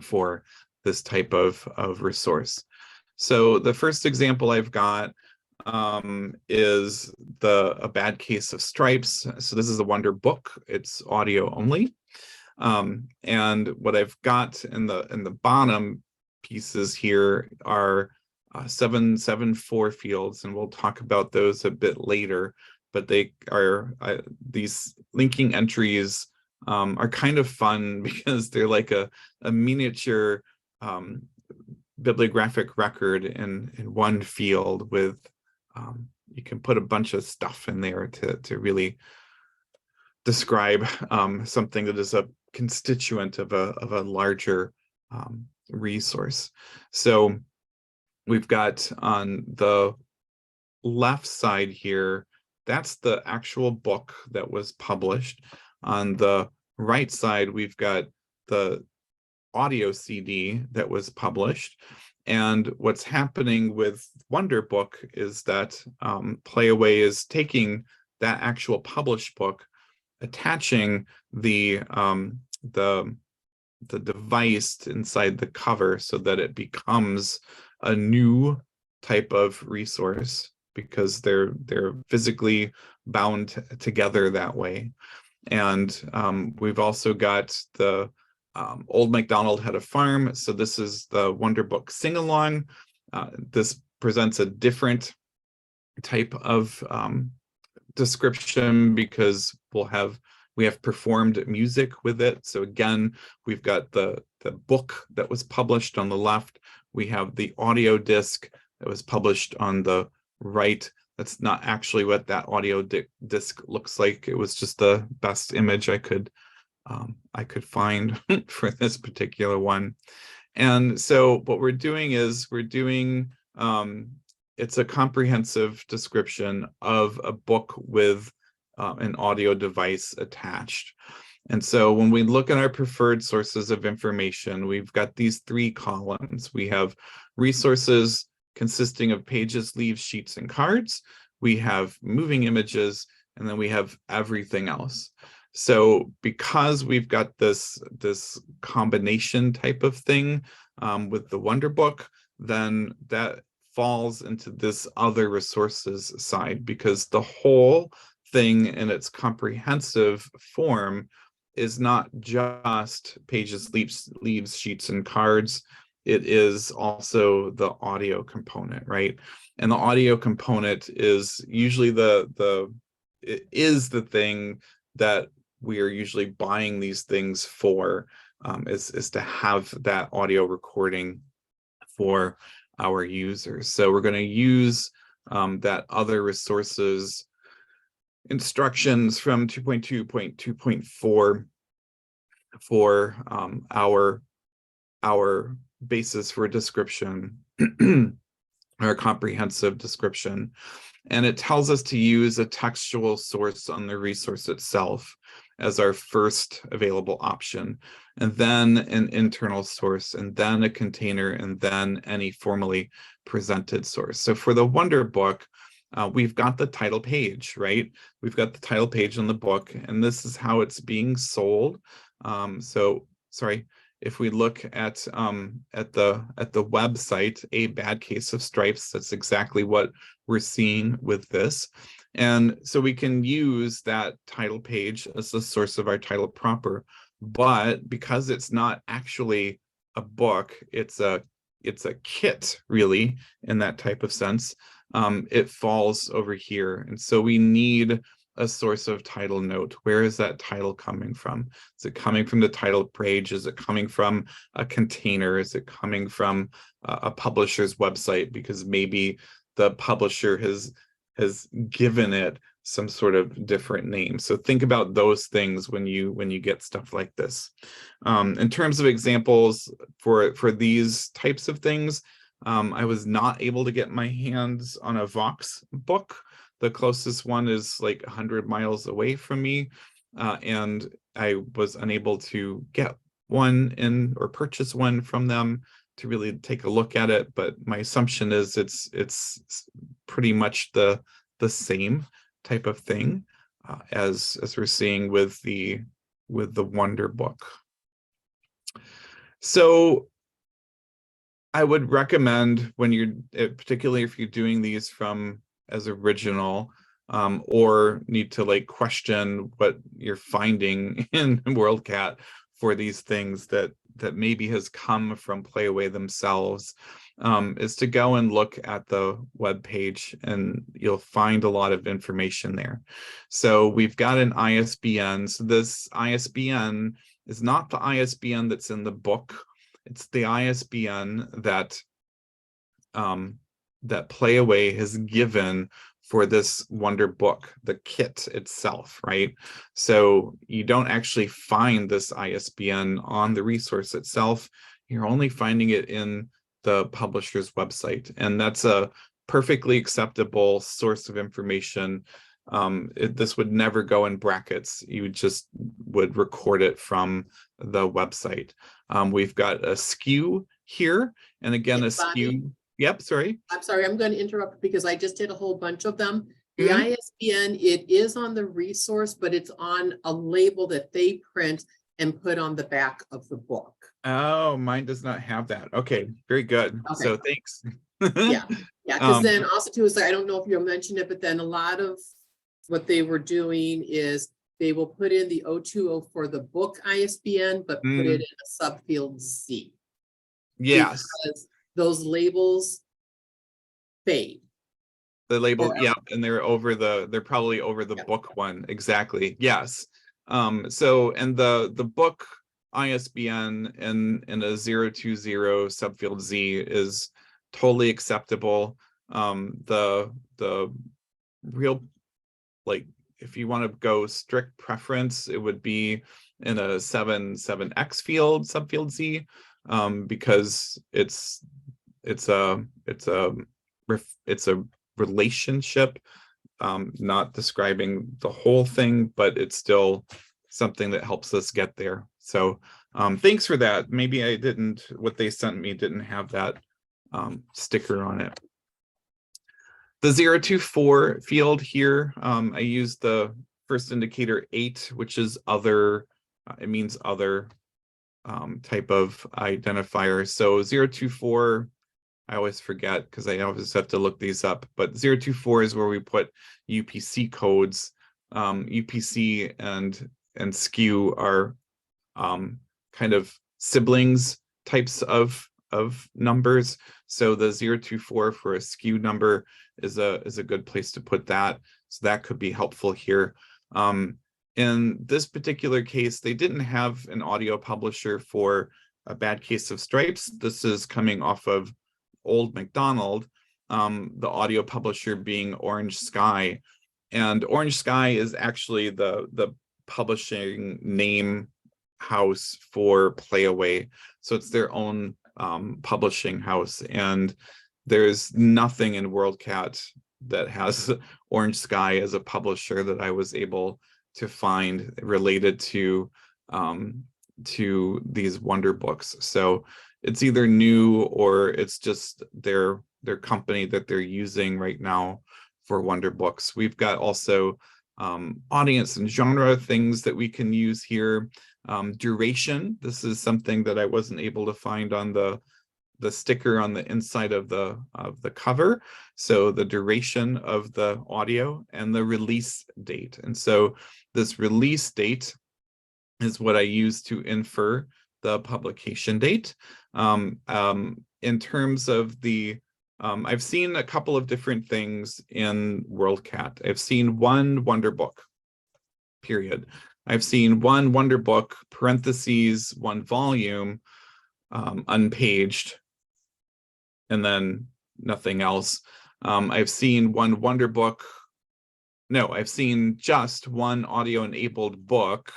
for this type of resource. So the first example I've got is a bad case of stripes. So this is a Wonderbook. It's audio only. And what I've got in the bottom pieces here are 774 fields, and we'll talk about those a bit later. But they are these linking entries are kind of fun because they're like a miniature bibliographic record in one field with you can put a bunch of stuff in there to really describe something that is a constituent of a larger resource. So we've got on the left side here, that's the actual book that was published. On the right side, we've got the audio CD that was published. And what's happening with Wonderbook is that Playaway is taking that actual published book, attaching the device inside the cover so that it becomes a new type of resource, because they're physically bound together that way. And we've also got the Old MacDonald Had a Farm. So this is the Wonderbook sing-along. This presents a different type of description because we have performed music with it. So again, we've got the book that was published on the left. We have the audio disc that was published on the right. That's not actually what that audio disc looks like. It was just the best image I could find for this particular one. And so what we're doing is it's a comprehensive description of a book with an audio device attached. And so when we look at our preferred sources of information, we've got these three columns. We have resources consisting of pages, leaves, sheets, and cards. We have moving images, and then we have everything else. So because we've got this combination type of thing with the Wonderbook, then that falls into this other resources side, because the whole thing in its comprehensive form is not just pages, leaves, sheets, and cards. It is also the audio component, right? And the audio component is usually it is the thing that we are usually buying these things for, is to have that audio recording for our users. So we're going to use that other resources instructions from 2.2.2.4 for our basis for description, our comprehensive description. And it tells us to use a textual source on the resource itself as our first available option, and then an internal source, and then a container, and then any formally presented source. So for the Wonderbook, we've got the title page, right? We've got the title page on the book, and this is how it's being sold. If we look at the website, A Bad Case of Stripes, that's exactly what we're seeing with this. And so we can use that title page as the source of our title proper, but because it's not actually a book, it's a kit, really, in that type of sense. It falls over here. And so we need a source of title note. Where is that title coming from? Is it coming from the title page? Is it coming from a container? Is it coming from a publisher's website? Because maybe the publisher has given it some sort of different name. So think about those things when you get stuff like this. In terms of examples for these types of things, I was not able to get my hands on a Vox book. The closest one is like 100 miles away from me, and I was unable to get one in or purchase one from them to really take a look at it. But my assumption is it's pretty much the same type of thing as we're seeing with the Wonderbook. So I would recommend when you're, particularly if you're doing these from as original, or need to like question what you're finding in WorldCat for these things that maybe has come from Playaway themselves, is to go and look at the web page, and you'll find a lot of information there. So we've got an ISBN. So this ISBN is not the ISBN that's in the book. It's the ISBN that that Playaway has given for this Wonderbook, the kit itself, right? So you don't actually find this ISBN on the resource itself. You're only finding it in the publisher's website, and that's a perfectly acceptable source of information. This would never go in brackets. You just would record it from the website. We've got a SKU here, and again, a SKU. Yep, sorry. I'm sorry, I'm going to interrupt because I just did a whole bunch of them. The ISBN, it is on the resource, but it's on a label that they print and put on the back of the book. Oh, mine does not have that. Okay, very good. Okay. So thanks. Yeah, because then also too is, I don't know if you mentioned it, but then a lot of what they were doing is they will put in the 020 for the book ISBN, but put it in a subfield Z. Yes. Because those labels fade. The label, yeah, and they're probably over the book one. Exactly. Yes. So, and the book ISBN in a 020 subfield Z is totally acceptable. The real, like, if you want to go strict preference, it would be in a 7x field subfield Z, because it's a relationship, not describing the whole thing, but it's still something that helps us get there. So thanks for that. Maybe I didn't, what they sent me didn't have that sticker on it. The 024 field here, I used the first indicator 8, which is other, it means other type of identifier. So 024, I always forget because I always have to look these up, but 024 is where we put UPC codes. UPC and SKU are kind of siblings types of numbers. So the 024 for a SKU number is a good place to put that. So that could be helpful here. In this particular case, they didn't have an audio publisher for A Bad Case of Stripes. This is coming off of Old MacDonald, the audio publisher being Orange Sky. And Orange Sky is actually the publishing name house for Playaway. So it's their own publishing house. And there's nothing in WorldCat that has Orange Sky as a publisher that I was able to find related to these Wonderbooks. So it's either new or it's just their company that they're using right now for Wonderbooks. We've got also audience and genre things that we can use here. Duration, this is something that I wasn't able to find on the sticker on the inside of the cover. So the duration of the audio and the release date. And so this release date is what I use to infer the publication date. In terms of the, I've seen a couple of different things in WorldCat. I've seen one Wonderbook, period. I've seen one Wonderbook, parentheses, one volume, unpaged, and then nothing else. I've seen one Wonderbook. No, I've seen just one audio-enabled book,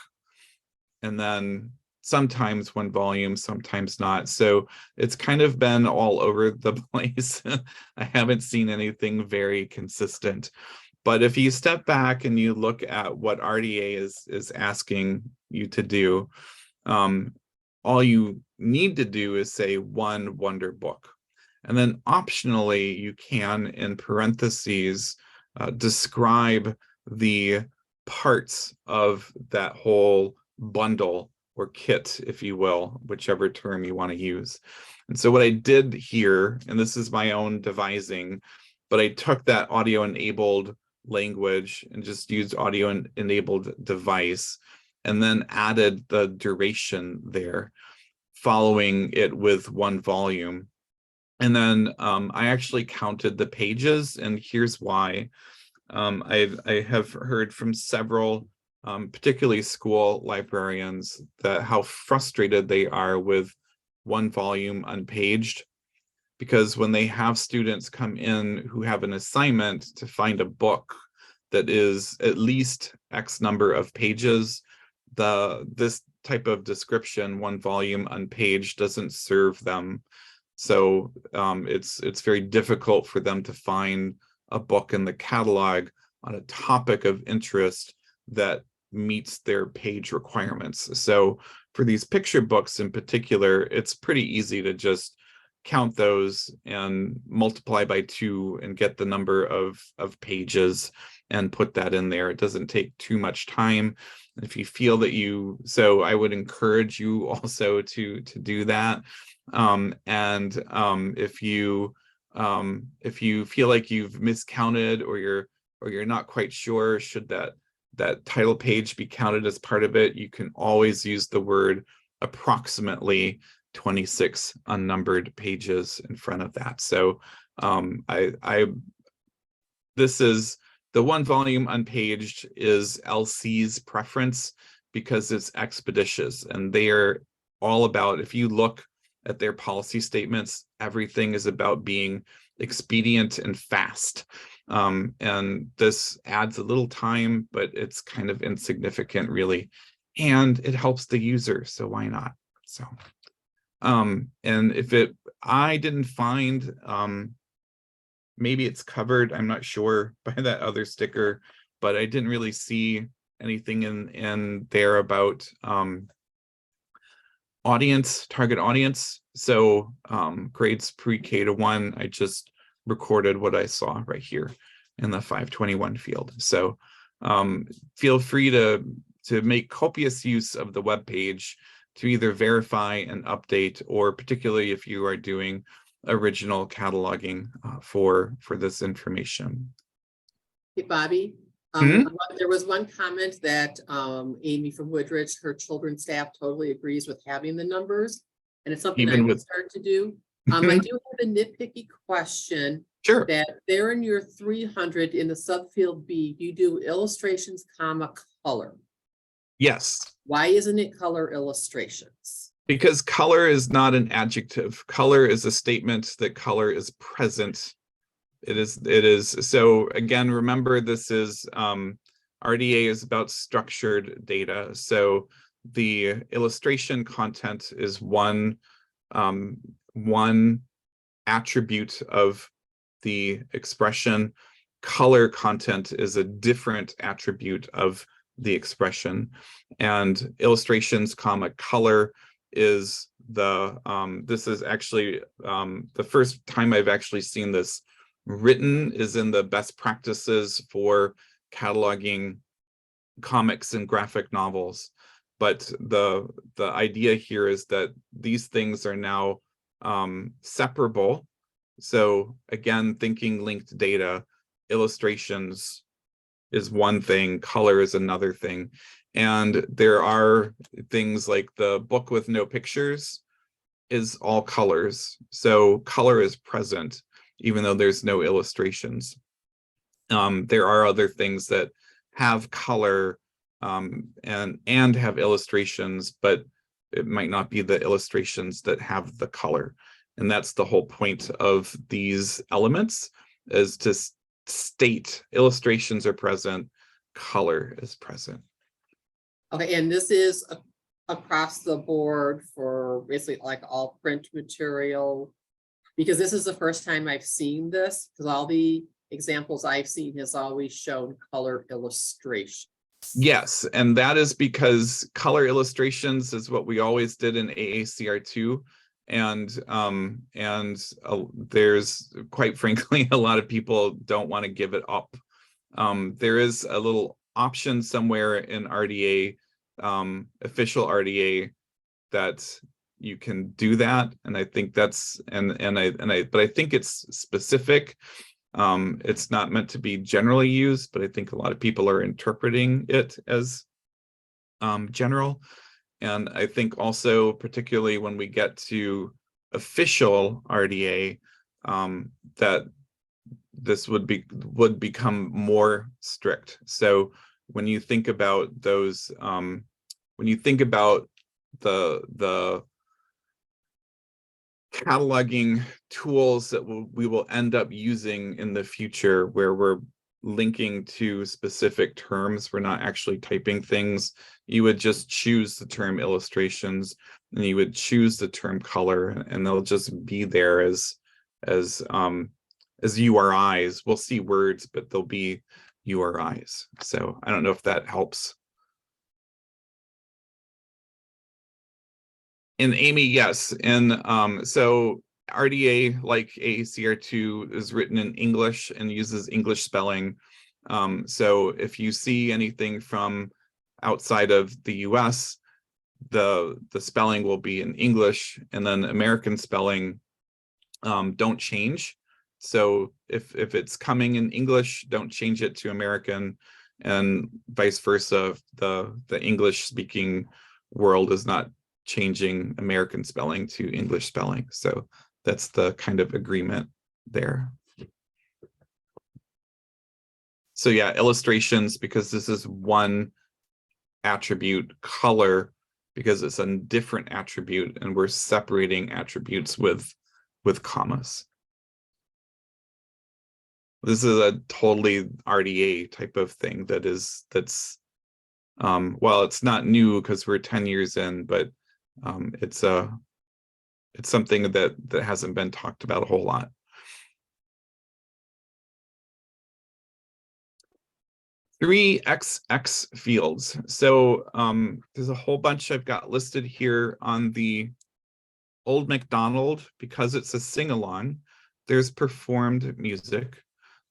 and then sometimes one volume, sometimes not. So it's kind of been all over the place. I haven't seen anything very consistent. But if you step back and you look at what RDA is asking you to do, all you need to do is say one Wonderbook. And then optionally, you can, in parentheses, describe the parts of that whole bundle or kit, if you will, whichever term you want to use. And so what I did here, and this is my own devising, but I took that audio-enabled language and just used audio-enabled device, and then added the duration there, following it with one volume. And then I actually counted the pages, and here's why. I have heard from several, particularly school librarians, that how frustrated they are with one volume unpaged, because when they have students come in who have an assignment to find a book that is at least X number of pages, this type of description, one volume unpaged, doesn't serve them. So it's very difficult for them to find a book in the catalog on a topic of interest that meets their page requirements. So for these picture books in particular, it's pretty easy to just count those and multiply by 2 and get the number of pages and put that in there. It doesn't take too much time. If you feel that so I would encourage you also to do that. If you feel like you've miscounted, or you're not quite sure should that title page be counted as part of it, you can always use the word approximately 26 unnumbered pages in front of that. So this is the one volume unpaged is LC's preference because it's expeditious, and they are all about, if you look at their policy statements, everything is about being expedient and fast. And this adds a little time, but it's kind of insignificant, really. And it helps the user, so why not? So, and if I didn't find, maybe it's covered, I'm not sure, by that other sticker, but I didn't really see anything in there about target audience. So grades pre-K to 1, I just recorded what I saw right here in the 521 field. So feel free to make copious use of the web page to either verify and update, or particularly if you are doing original cataloging for this information. Hey, Bobby. There was one comment that Amy from Woodridge, her children's staff totally agrees with having the numbers, and it's something I would start to do. I do have a nitpicky question. Sure. That there in your 300 in the subfield B, you do illustrations, comma, color. Yes. Why isn't it color illustrations? Because color is not an adjective. Color is a statement that color is present. It is. So again, remember, this is RDA is about structured data. So the illustration content is one attribute of the expression. Color content is a different attribute of the expression. And illustrations, comma, color is this is actually the first time I've actually seen this written is in the best practices for cataloging comics and graphic novels. But the idea here is that these things are now separable. So again, thinking linked data, illustrations is one thing, color is another thing. And there are things like the book with no pictures is all colors. So color is present, even though there's no illustrations. There are other things that have color and have illustrations, but it might not be the illustrations that have the color. And that's the whole point of these elements, is to state illustrations are present, color is present. Okay, and this is across the board for basically like all print material, because this is the first time I've seen this, because all the examples I've seen has always shown color illustration. Yes, and that is because color illustrations is what we always did in AACR2, and there's, quite frankly, a lot of people don't want to give it up. There is a little option somewhere in RDA, official RDA, that you can do that, and I think that's but I think it's specific. It's not meant to be generally used, but I think a lot of people are interpreting it as general. And I think also, particularly when we get to official RDA, that this would become more strict. So when you think about those, when you think about the cataloging tools that we will end up using in the future, where we're linking to specific terms, we're not actually typing things, you would just choose the term illustrations and you would choose the term color, and they'll just be there as URIs. We'll see words, but they'll be URIs. So I don't know if that helps. And Amy, yes. And so RDA, like AACR2, is written in English and uses English spelling. So if you see anything from outside of the US, the spelling will be in English, and then American spelling don't change. So if it's coming in English, don't change it to American, and vice versa. The English speaking world is not changing American spelling to English spelling. So that's the kind of agreement there. So yeah, illustrations, because this is one attribute, color, because it's a different attribute, and we're separating attributes with commas. This is a totally RDA type of thing that's well, it's not new because we're 10 years in, but it's something that hasn't been talked about a whole lot. Three XX fields. So there's a whole bunch I've got listed here on the Old MacDonald, because it's a sing-along. There's performed music.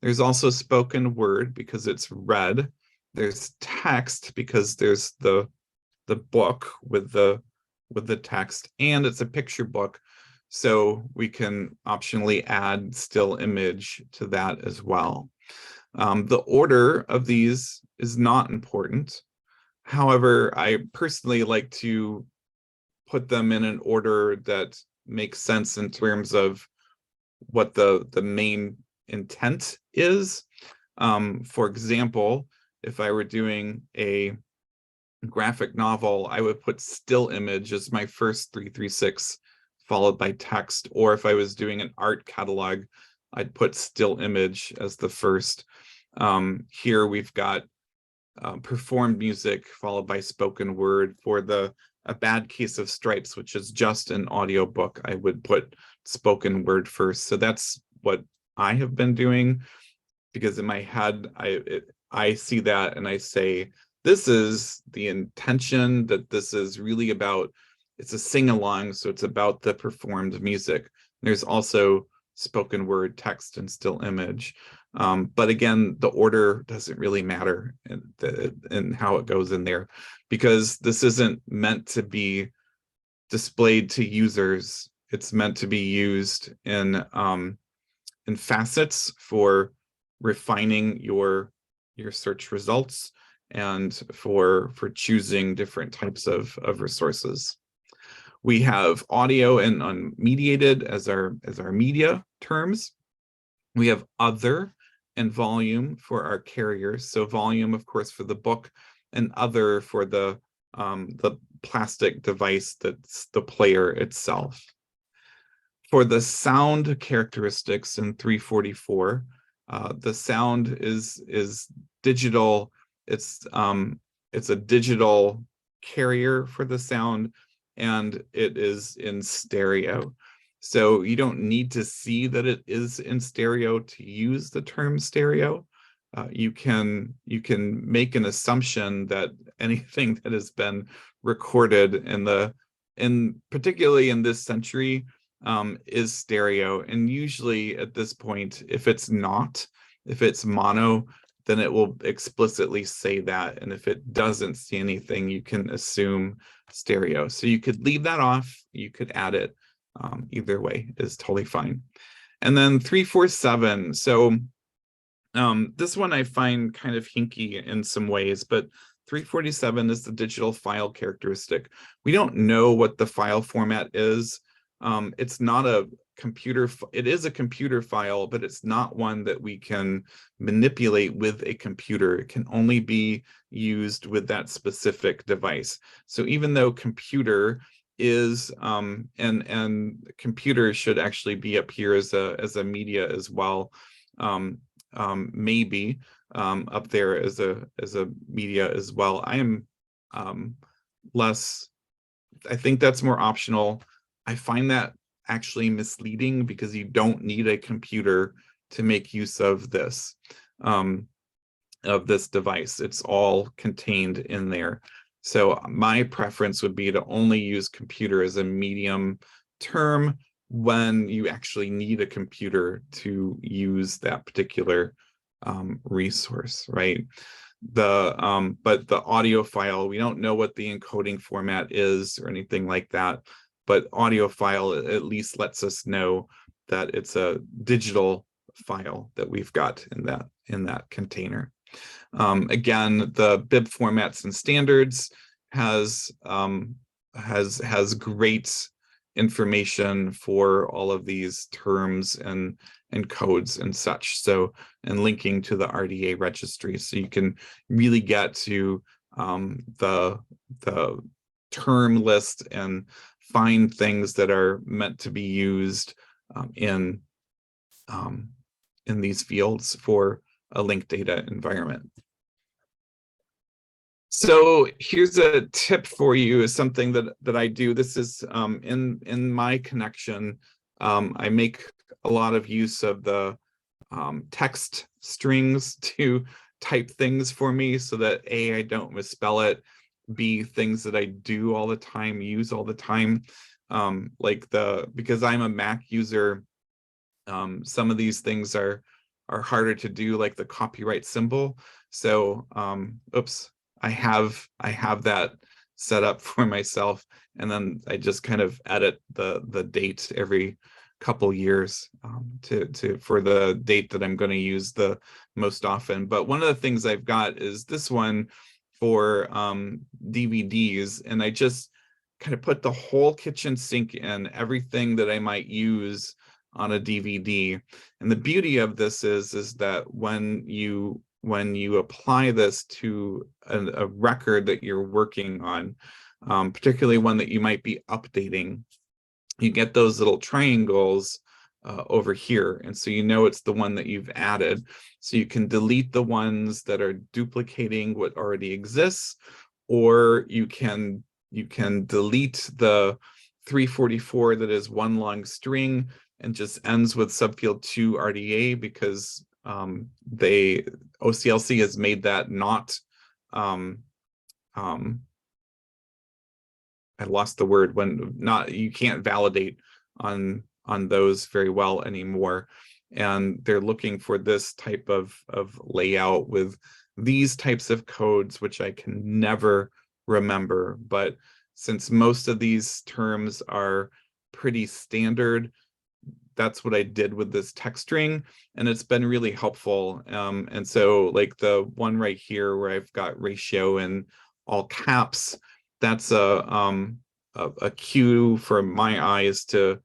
There's also spoken word, because it's read. There's text, because there's the book with the text, and it's a picture book, so we can optionally add still image to that as well. The order of these is not important. However, I personally like to put them in an order that makes sense in terms of what the main intent is. For example, if I were doing a graphic novel, I would put still image as my first 336, followed by text. Or if I was doing an art catalog, I'd put still image as the first. Here we've got performed music followed by spoken word. For a bad case of stripes, which is just an audiobook, I would put spoken word first. So that's what I have been doing, because in my head, I see that and I say, this is the intention, that this is really about, it's a sing-along, so it's about the performed music. There's also spoken word, text, and still image. But again, the order doesn't really matter in how it goes in there, because this isn't meant to be displayed to users. It's meant to be used in facets for refining your search results, and for choosing different types of resources. We have audio and unmediated as our media terms. We have other and volume for our carriers. So volume, of course, for the book, and other for the plastic device that's the player itself. For the sound characteristics in 344, the sound is digital. It's a digital carrier for the sound, and it is in stereo. So you don't need to see that it is in stereo to use the term stereo. You can make an assumption that anything that has been recorded particularly in this century is stereo. And usually at this point, if it's mono, then it will explicitly say that. And if it doesn't see anything, you can assume stereo. So you could leave that off, you could add it. Either way is totally fine. And then 347. So this one I find kind of hinky in some ways, but 347 is the digital file characteristic. We don't know what the file format is. It's not a computer, it is a computer file, but it's not one that we can manipulate with a computer. It can only be used with that specific device. So even though computer is and computer should actually be up here as a media as well, maybe up there as a media as well. I am I think that's more optional. I find that actually misleading because you don't need a computer to make use of this device. It's all contained in there. So my preference would be to only use computer as a medium term when you actually need a computer to use that particular resource, right? But the audio file, we don't know what the encoding format is or anything like that, but audio file at least lets us know that it's a digital file that we've got in that container. Again, the bib formats and standards has great information for all of these terms and codes and such. So, and linking to the RDA registry, so you can really get to the term list and find things that are meant to be used in these fields for a linked data environment. So here's a tip for you, is something that I do. This is in my connection. I make a lot of use of the text strings to type things for me so that A, I don't misspell it, B, things that I do all the time, use all the time. Because I'm a Mac user, some of these things are harder to do, like the copyright symbol. So oops, I have that set up for myself, and then I just kind of edit the date every couple years for the date that I'm going to use the most often. But one of the things I've got is this one for DVDs, and I just kind of put the whole kitchen sink in, everything that I might use on a DVD. And the beauty of this is that when you apply this to a record that you're working on, particularly one that you might be updating, you get those little triangles over here. And so you know it's the one that you've added. So you can delete the ones that are duplicating what already exists, or you can delete the 344 that is one long string and just ends with subfield 2 RDA, because OCLC has made that not I lost the word, when you can't validate on those very well anymore, and they're looking for this type of layout with these types of codes, which I can never remember. But since most of these terms are pretty standard, that's what I did with this text string, and it's been really helpful. And so like the one right here where I've got ratio in all caps, that's a cue for my eyes to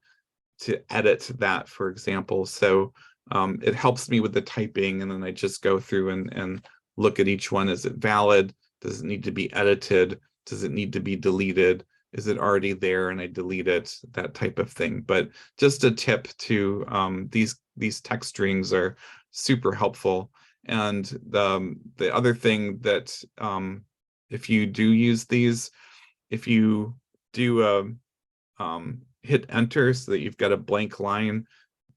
edit that, for example. So it helps me with the typing, and then I just go through and look at each one. Is it valid? Does it need to be edited? Does it need to be deleted? Is it already there and I delete it? That type of thing. But just a tip to these text strings are super helpful. And the other thing that if you do use these, if you do hit enter so that you've got a blank line,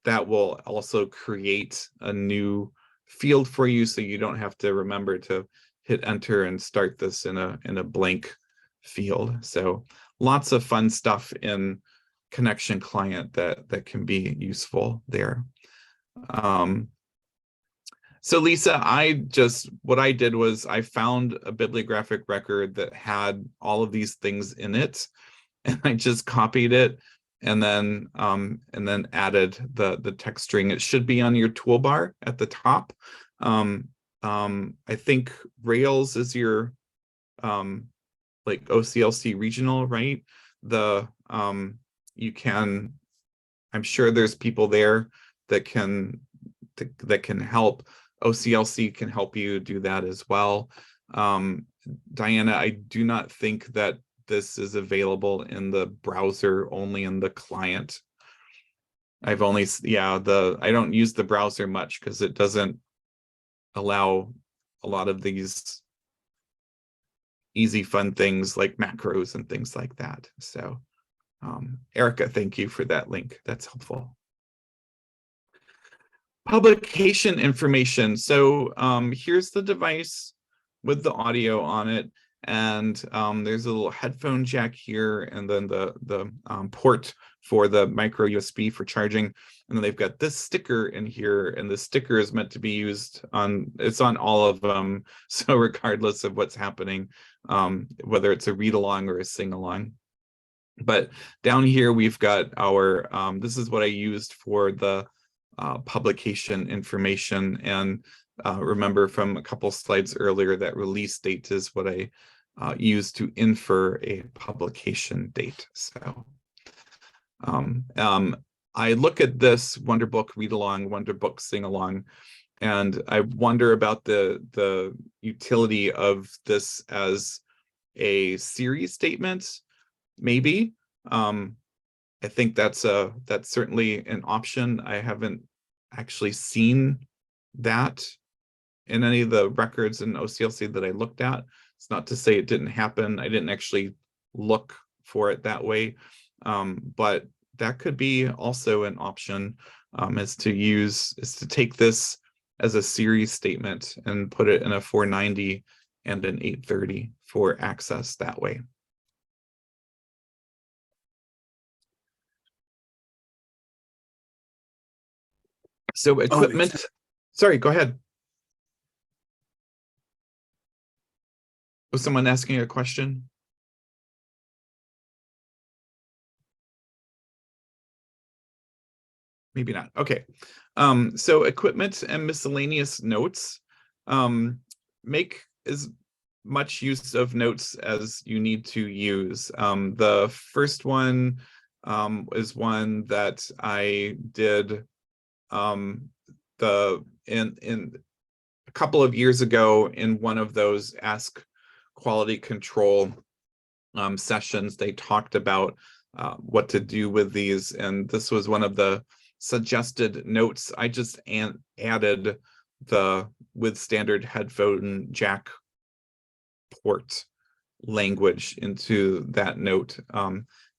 that will also create a new field for you, so you don't have to remember to hit enter and start this in a blank field. So lots of fun stuff in Connection Client that can be useful there. So Lisa, what I did was I found a bibliographic record that had all of these things in it, and I just copied it and then added the text string. It should be on your toolbar at the top. I think Rails is your like OCLC regional, right? I'm sure there's people there that can help. OCLC can help you do that as well. Diana, I do not think that this is available in the browser, only in the client. I don't use the browser much because it doesn't allow a lot of these easy, fun things like macros and things like that. So, Erica, thank you for that link. That's helpful. Publication information. So here's the device with the audio on it, and there's a little headphone jack here, and then the port for the micro USB for charging, and then they've got this sticker in here, and the sticker is meant to be used it's on all of them, so regardless of what's happening, whether it's a read along or a sing along. But down here we've got our this is what I used for the publication information, and remember from a couple slides earlier that release date is what I use to infer a publication date. So I look at this Wonderbook read along, Wonderbook sing along, and I wonder about the utility of this as a series statement, maybe. I think that's certainly an option. I haven't actually seen that in any of the records in OCLC that I looked at. It's not to say it didn't happen. I didn't actually look for it that way, but that could be also an option, is to take this as a series statement and put it in a 490 and an 830 for access that way. So equipment, sorry, go ahead. Was someone asking a question? Maybe not. Okay. So equipment and miscellaneous notes. Make as much use of notes as you need to use. The first one is one that I did in a couple of years ago in one of those Ask Quality Control sessions. They talked about what to do with these, and this was one of the suggested notes. I just added the with standard headphone jack port language into that note,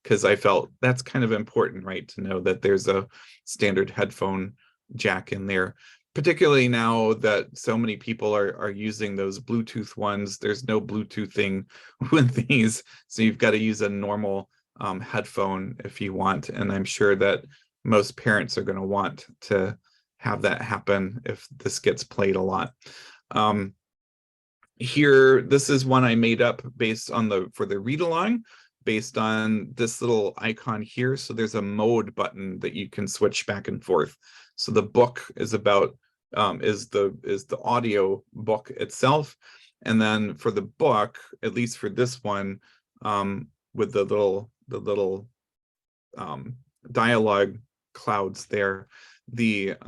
because I felt that's kind of important, right, to know that there's a standard headphone jack in there, particularly now that so many people are using those Bluetooth ones. There's no Bluetoothing with these, so you've got to use a normal headphone if you want, and I'm sure that most parents are going to want to have that happen if this gets played a lot. Here, this is one I made up based on for the read along, based on this little icon here. So there's a mode button that you can switch back and forth. So the book is about is the audio book itself, and then for the book, at least for this one, with the little dialogue clouds there, it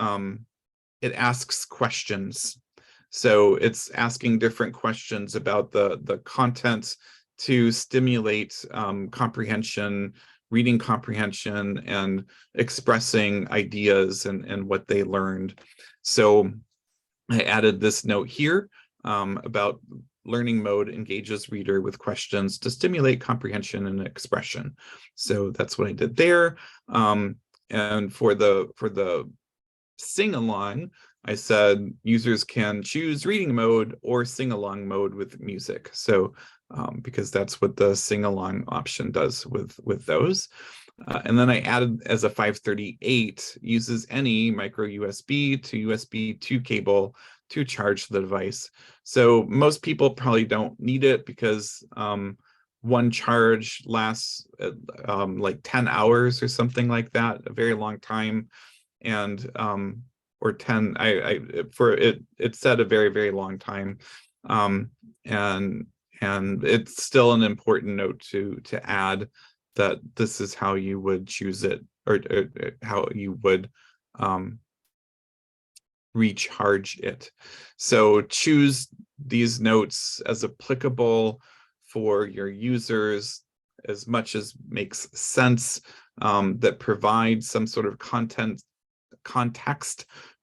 asks questions. So it's asking different questions about the content to stimulate comprehension, reading comprehension, and expressing ideas and what they learned. So I added this note here about learning mode engages reader with questions to stimulate comprehension and expression. So that's what I did there. And for the sing along, I said users can choose reading mode or sing along mode with music. So because that's what the sing along option does with those. And then I added as a 538 uses any micro USB to USB 2 cable to charge the device. So most people probably don't need it because one charge lasts like 10 hours or something like that, a very long time. And or 10, it said a very, very long time. And it's still an important note to add that this is how you would choose it, or how you would recharge it. So choose these notes as applicable for your users as much as makes sense, that provide some sort of context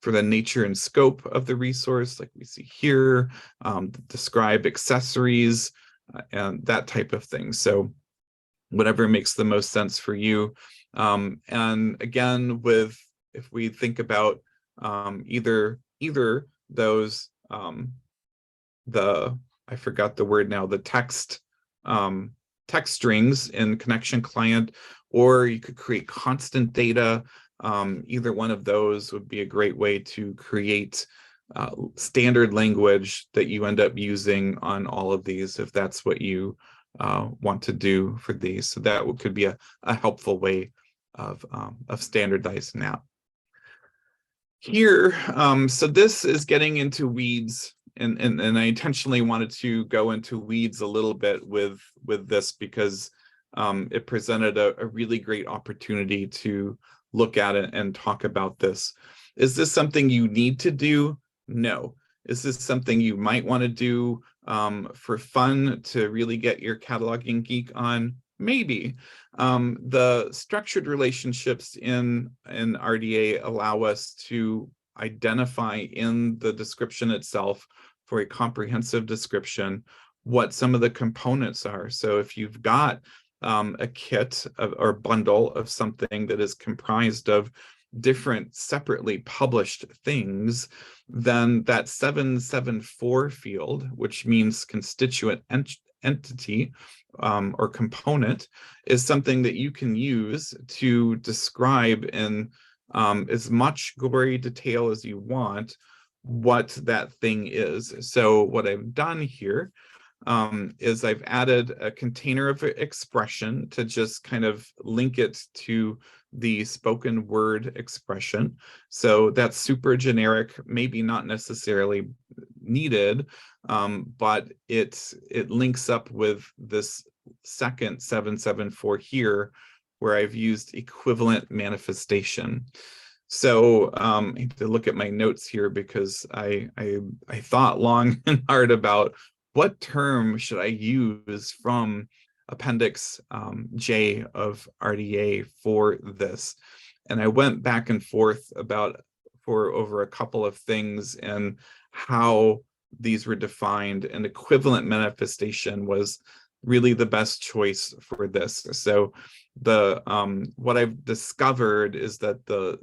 for the nature and scope of the resource, like we see here, describe accessories, and that type of thing. So whatever makes the most sense for you. And again, if we think about either those, I forgot the word now, the text strings in connection client, or you could create constant data. Either one of those would be a great way to create standard language that you end up using on all of these, if that's what you want to do for these. So that could be a helpful way of standardizing that. Here, so this is getting into weeds, and I intentionally wanted to go into weeds a little bit with this because it presented a really great opportunity to look at it and talk about this. Is this something you need to do? No. Is this something you might want to do for fun to really get your cataloging geek on? Maybe. The structured relationships in RDA allow us to identify in the description itself, for a comprehensive description, what some of the components are. So if you've got a kit or bundle of something that is comprised of different separately published things, then that 774 field, which means constituent entity or component, is something that you can use to describe in as much gory detail as you want what that thing is. So what I've done here is I've added a container of expression to just kind of link it to the spoken word expression. So that's super generic, maybe not necessarily needed, but it links up with this second 774 here, where I've used equivalent manifestation. So I have to look at my notes here because I thought long and hard about what term should I use from Appendix J of RDA for this. And I went back and forth over a couple of things and how these were defined, and equivalent manifestation was really the best choice for this. So what I've discovered is that the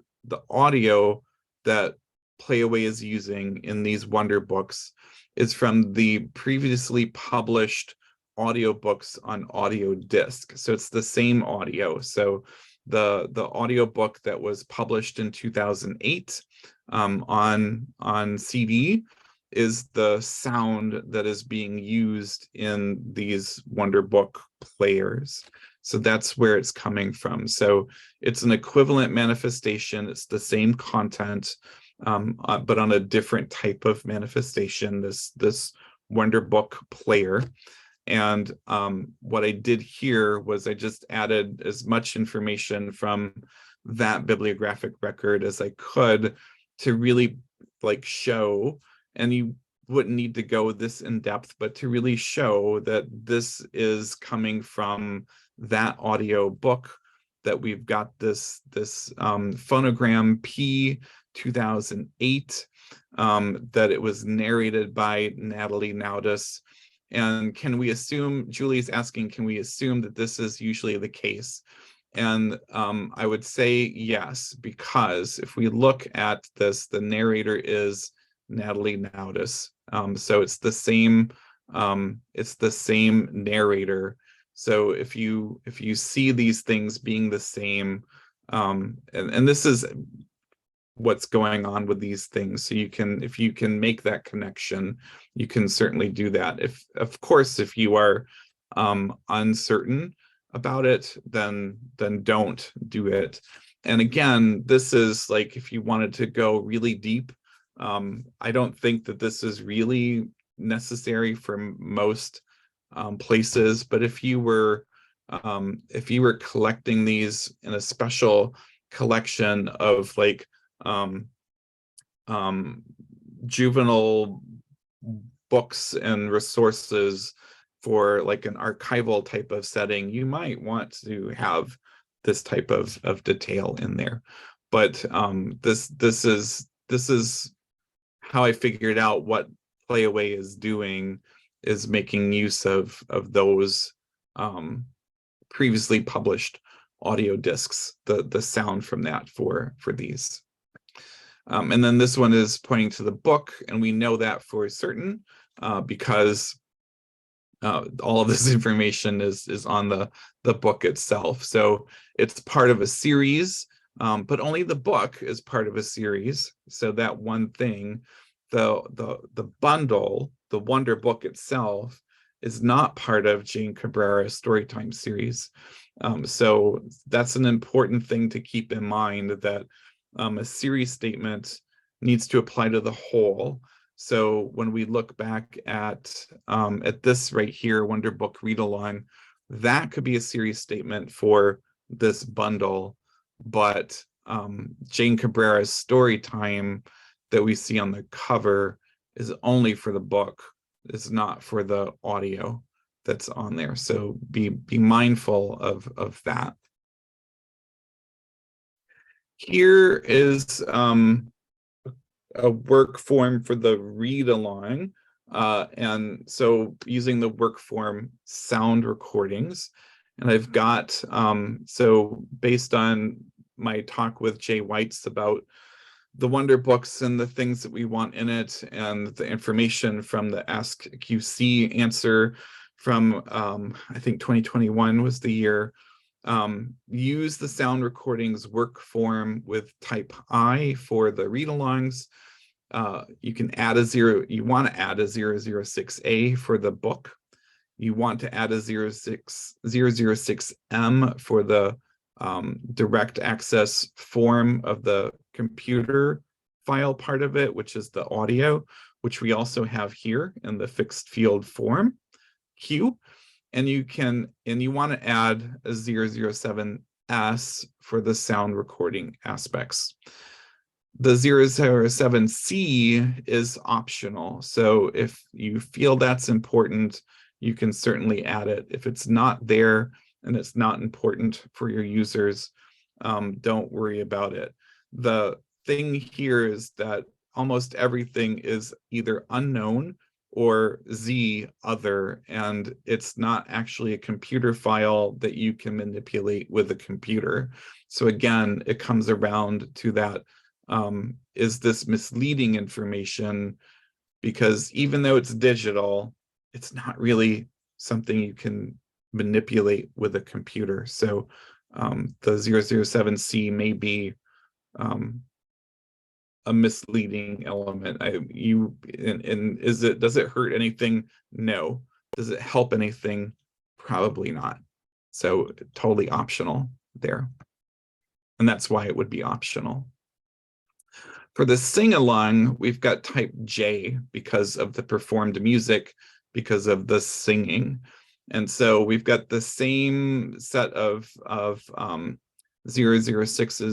audio that Playaway is using in these Wonderbooks is from the previously published audiobooks on audio disc. So it's the same audio. So the audiobook that was published in 2008 on CD is the sound that is being used in these Wonderbook players. So that's where it's coming from. So it's an equivalent manifestation. It's the same content, but on a different type of manifestation, this Wonderbook player. And what I did here was I just added as much information from that bibliographic record as I could to really show, and you wouldn't need to go this in depth, but to really show that this is coming from that audio book, that we've got this phonogram P 2008, that it was narrated by Natalie Naudus, And can we assume, Julie's asking, can we assume that this is usually the case? And I would say yes, because if we look at this, the narrator is Natalie Naudus. So it's the same narrator. So if you see these things being the same, and this is what's going on with these things, so if you can make that connection, you can certainly do that. Of course, if you are uncertain about it, then don't do it. And again, this is like, if you wanted to go really deep, I don't think that this is really necessary for most places, but if you were collecting these in a special collection of like juvenile books and resources for like an archival type of setting, you might want to have this type of detail in there. But this is how I figured out what Playaway is doing, is making use of those previously published audio discs, the sound from that for these. And then this one is pointing to the book, and we know that for certain because all of this information is on the book itself. So it's part of a series, but only the book is part of a series. So that one thing, the bundle, the Wonderbook itself, is not part of Jane Cabrera's Storytime series. So that's an important thing to keep in mind, that a series statement needs to apply to the whole. So when we look back at this right here, Wonderbook read along, that could be a series statement for this bundle, but Jane Cabrera's Storytime that we see on the cover is only for the book. It's not for the audio that's on there. So be mindful of that. Here is a work form for the read along. And so using the work form sound recordings, and I've got, so based on my talk with Jay Weitz about the Wonderbooks and the things that we want in it, and the information from the Ask QC answer from, I think 2021 was the year, use the sound recordings work form with type I for the read-alongs. You can add you want to add a 006A for the book. You want to add a 006M for the direct access form of the computer file part of it, which is the audio, which we also have here in the fixed field form queue. And you want to add a 007S for the sound recording aspects. The 007C is optional. So if you feel that's important, you can certainly add it. If it's not there and it's not important for your users, don't worry about it. The thing here is that almost everything is either unknown or Z other, and it's not actually a computer file that you can manipulate with a computer. So again, it comes around to that, is this misleading information? Because even though it's digital, it's not really something you can manipulate with a computer. So the 007C may be a misleading element. Does it hurt anything? No. Does it help anything? Probably not. So totally optional there. And that's why it would be optional. For the sing-along, we've got type J because of the performed music, because of the singing. And so we've got the same set of 006s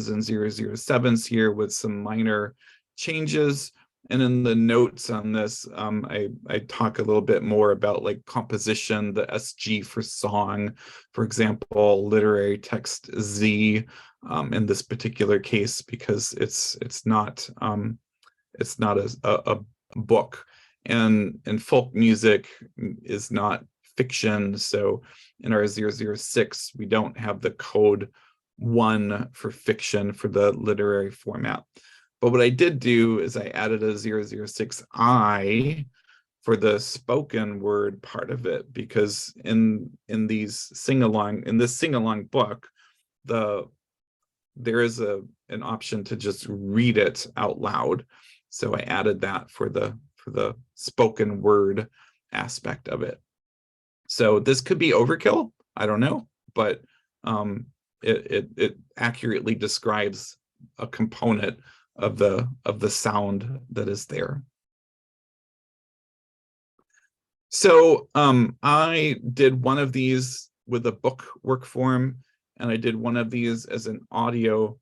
and 007s here with some minor changes. And in the notes on this, I talk a little bit more about like composition, the SG for song, for example, literary text Z in this particular case, because it's not a book. and folk music is not fiction. So in our 006, we don't have the code 1 for fiction for the literary format. But what I did do is I added a 006I for the spoken word part of it, because in this sing-along book, there is an option to just read it out loud. So I added that for the spoken word aspect of it. So this could be overkill, I don't know, but it accurately describes a component of the sound that is there. So I did one of these with a book work form, and I did one of these as an audio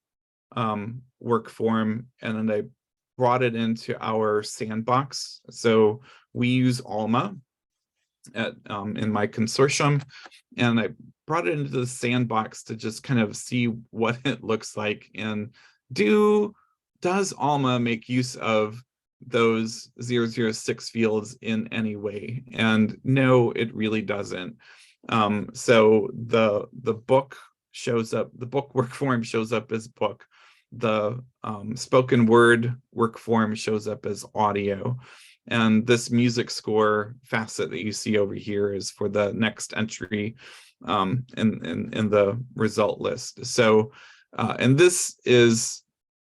work form, and then I brought it into our sandbox. So we use Alma in my consortium, and I brought it into the sandbox to just kind of see what it looks like, and does Alma make use of those 006 fields in any way? And no, it really doesn't. So the book shows up, the book work form shows up as book. The spoken word work form shows up as audio. And this music score facet that you see over here is for the next entry in the result list. So, and this is,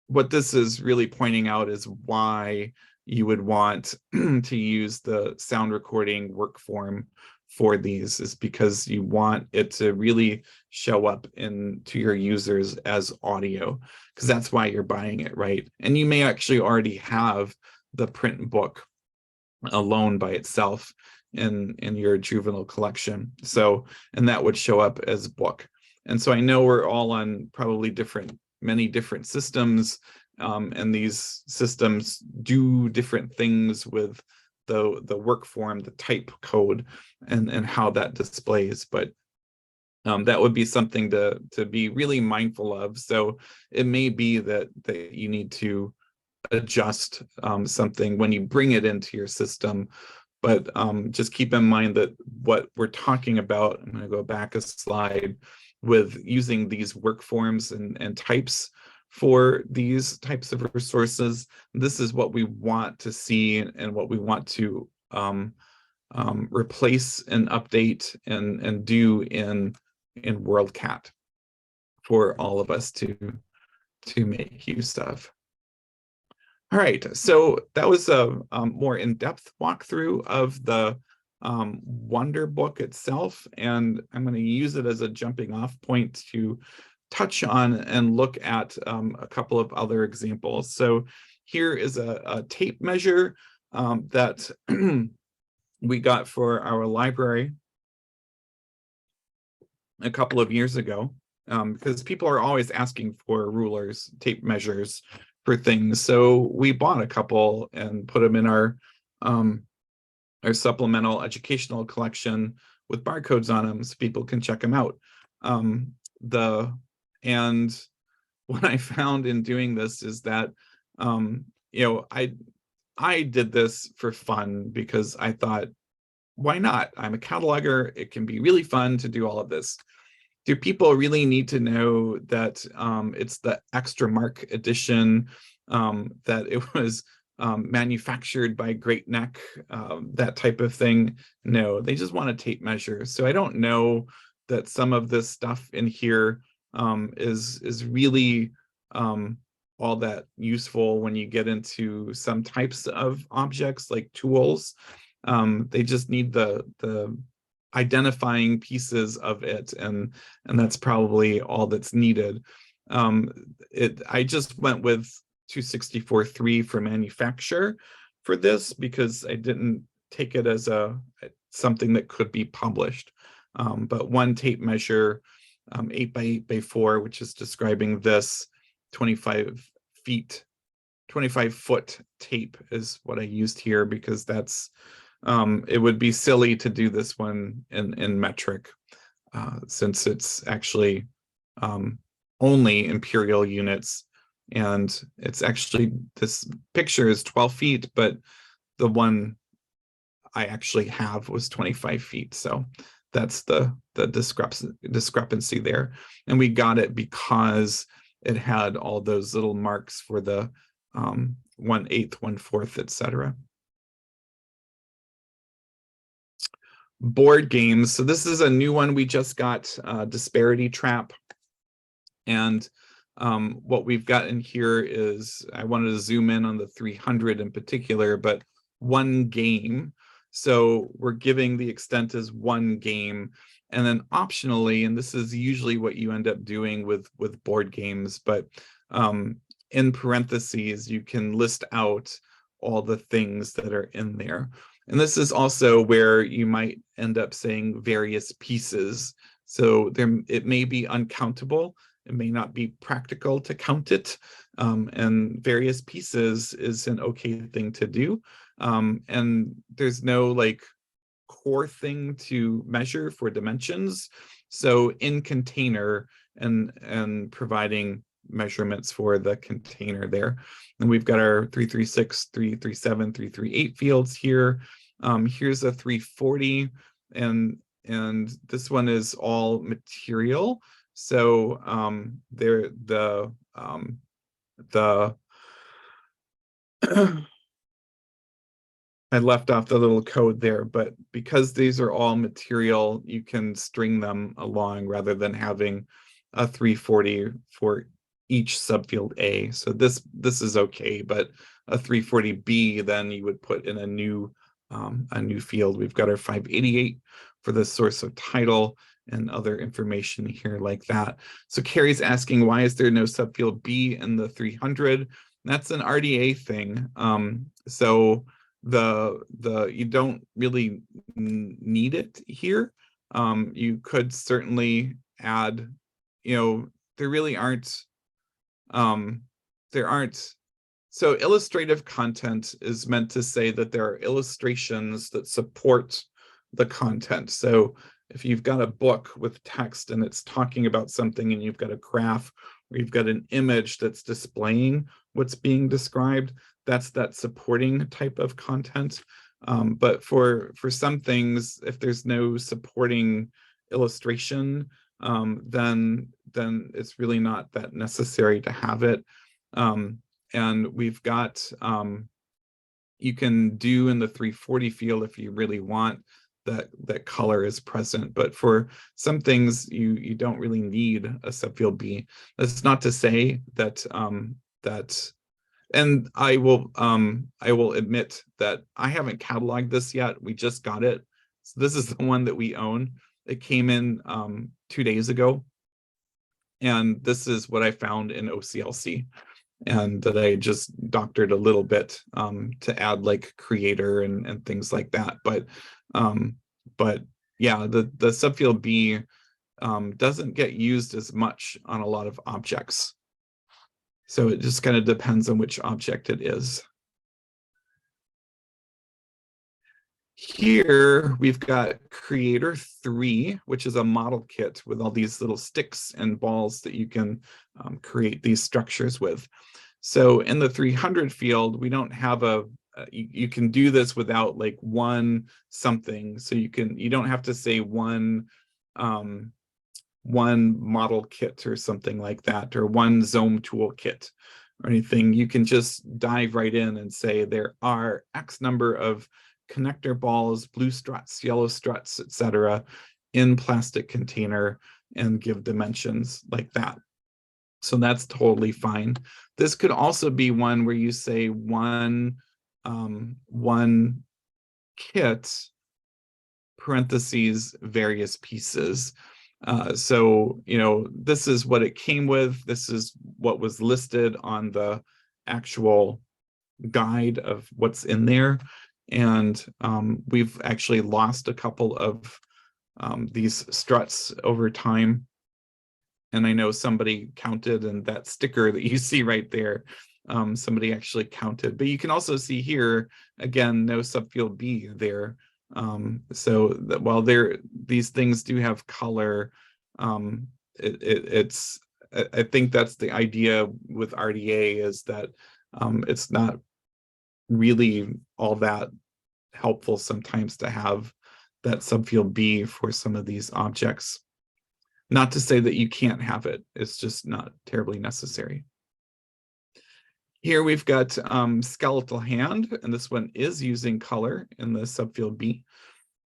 what this is really pointing out is why you would want to use the sound recording work form for these, is because you want it to really show up to your users as audio, because that's why you're buying it, right? And you may actually already have the print book alone by itself in your juvenile collection. So, and that would show up as book. And so I know we're all on probably many different systems, and these systems do different things with the work form, the type code, and how that displays. But that would be something to be really mindful of. So it may be that you need to adjust something when you bring it into your system. But just keep in mind that what we're talking about, I'm going to go back a slide, with using these work forms and types for these types of resources. This is what we want to see and what we want to replace and update and do in WorldCat for all of us to make use of. All right, so that was a more in-depth walkthrough of the Wonderbook itself, and I'm going to use it as a jumping off point to touch on and look at a couple of other examples. So here is a tape measure that we got for our library a couple of years ago, because people are always asking for rulers, tape measures for things. So we bought a couple and put them in our supplemental educational collection with barcodes on them so people can check them out. And what I found in doing this is that, I did this for fun because I thought, why not? I'm a cataloger. It can be really fun to do all of this. Do people really need to know that it's the extra MARC edition, that it was manufactured by Great Neck, that type of thing? No, they just want a tape measure. So I don't know that some of this stuff in here is really all that useful when you get into some types of objects like tools. They just need the identifying pieces of it, and that's probably all that's needed. I just went with 264.3 for manufacture for this because I didn't take it as something that could be published. But one tape measure, 8x8x4, which is describing this 25-foot tape is what I used here, because that's it would be silly to do this one in metric, since it's actually only imperial units, and it's actually, this picture is 12 feet, but the one I actually have was 25 feet. So that's the discrepancy there. And we got it because it had all those little marks for the 1/8, 1/4, etc. Board games. So this is a new one we just got, Disparity Trap. And what we've got in here is, I wanted to zoom in on the 300 in particular, but one game. So we're giving the extent as one game. And then optionally, and this is usually what you end up doing with board games, but in parentheses, you can list out all the things that are in there. And this is also where you might end up saying various pieces. So it may be uncountable. It may not be practical to count it. And various pieces is an okay thing to do. And there's no like core thing to measure for dimensions. So in container and providing measurements for the container there. And we've got our 336, 337, 338 fields here. Here's a 340, and this one is all material. So I left off the little code there, but because these are all material, you can string them along rather than having a 340 for each subfield A. So this is okay, but a 340B, then you would put in a new field. We've got our 588 for the source of title and other information here like that. So Carrie's asking, why is there no subfield B in the 300? That's an RDA thing. So you don't really need it here. You could certainly add, there really aren't, so illustrative content is meant to say that there are illustrations that support the content. So if you've got a book with text and it's talking about something, and you've got a graph or you've got an image that's displaying what's being described, that's that supporting type of content. But for some things, if there's no supporting illustration, then it's really not that necessary to have it. And we've got, you can do in the 340 field if you really want that color is present, but for some things you don't really need a subfield B. That's not to say that and I will admit that I haven't cataloged this yet. We just got it. So this is the one that we own. It came in 2 days ago. And this is what I found in OCLC. And that I just doctored a little bit to add like creator and things like that. But yeah, the subfield B doesn't get used as much on a lot of objects. So it just kind of depends on which object it is. Here we've got Creator 3, which is a model kit with all these little sticks and balls that you can create these structures with. So in the 300 field, we don't have you can do this without like one something. So you don't have to say one model kit or something like that, or one Zoom toolkit or anything. You can just dive right in and say there are X number of connector balls, blue struts, yellow struts, etc., in plastic container, and give dimensions like that. So that's totally fine. This could also be one where you say one kit, parentheses, various pieces. So, this is what it came with. This is what was listed on the actual guide of what's in there. And we've actually lost a couple of these struts over time. And I know somebody counted, and that sticker that you see right there, somebody actually counted. But you can also see here, again, no subfield B there. So that while these things do have color, I think that's the idea with RDA, is that it's not really all that helpful sometimes to have that subfield B for some of these objects. Not to say that you can't have it, it's just not terribly necessary. Here we've got skeletal hand, and this one is using color in the subfield B.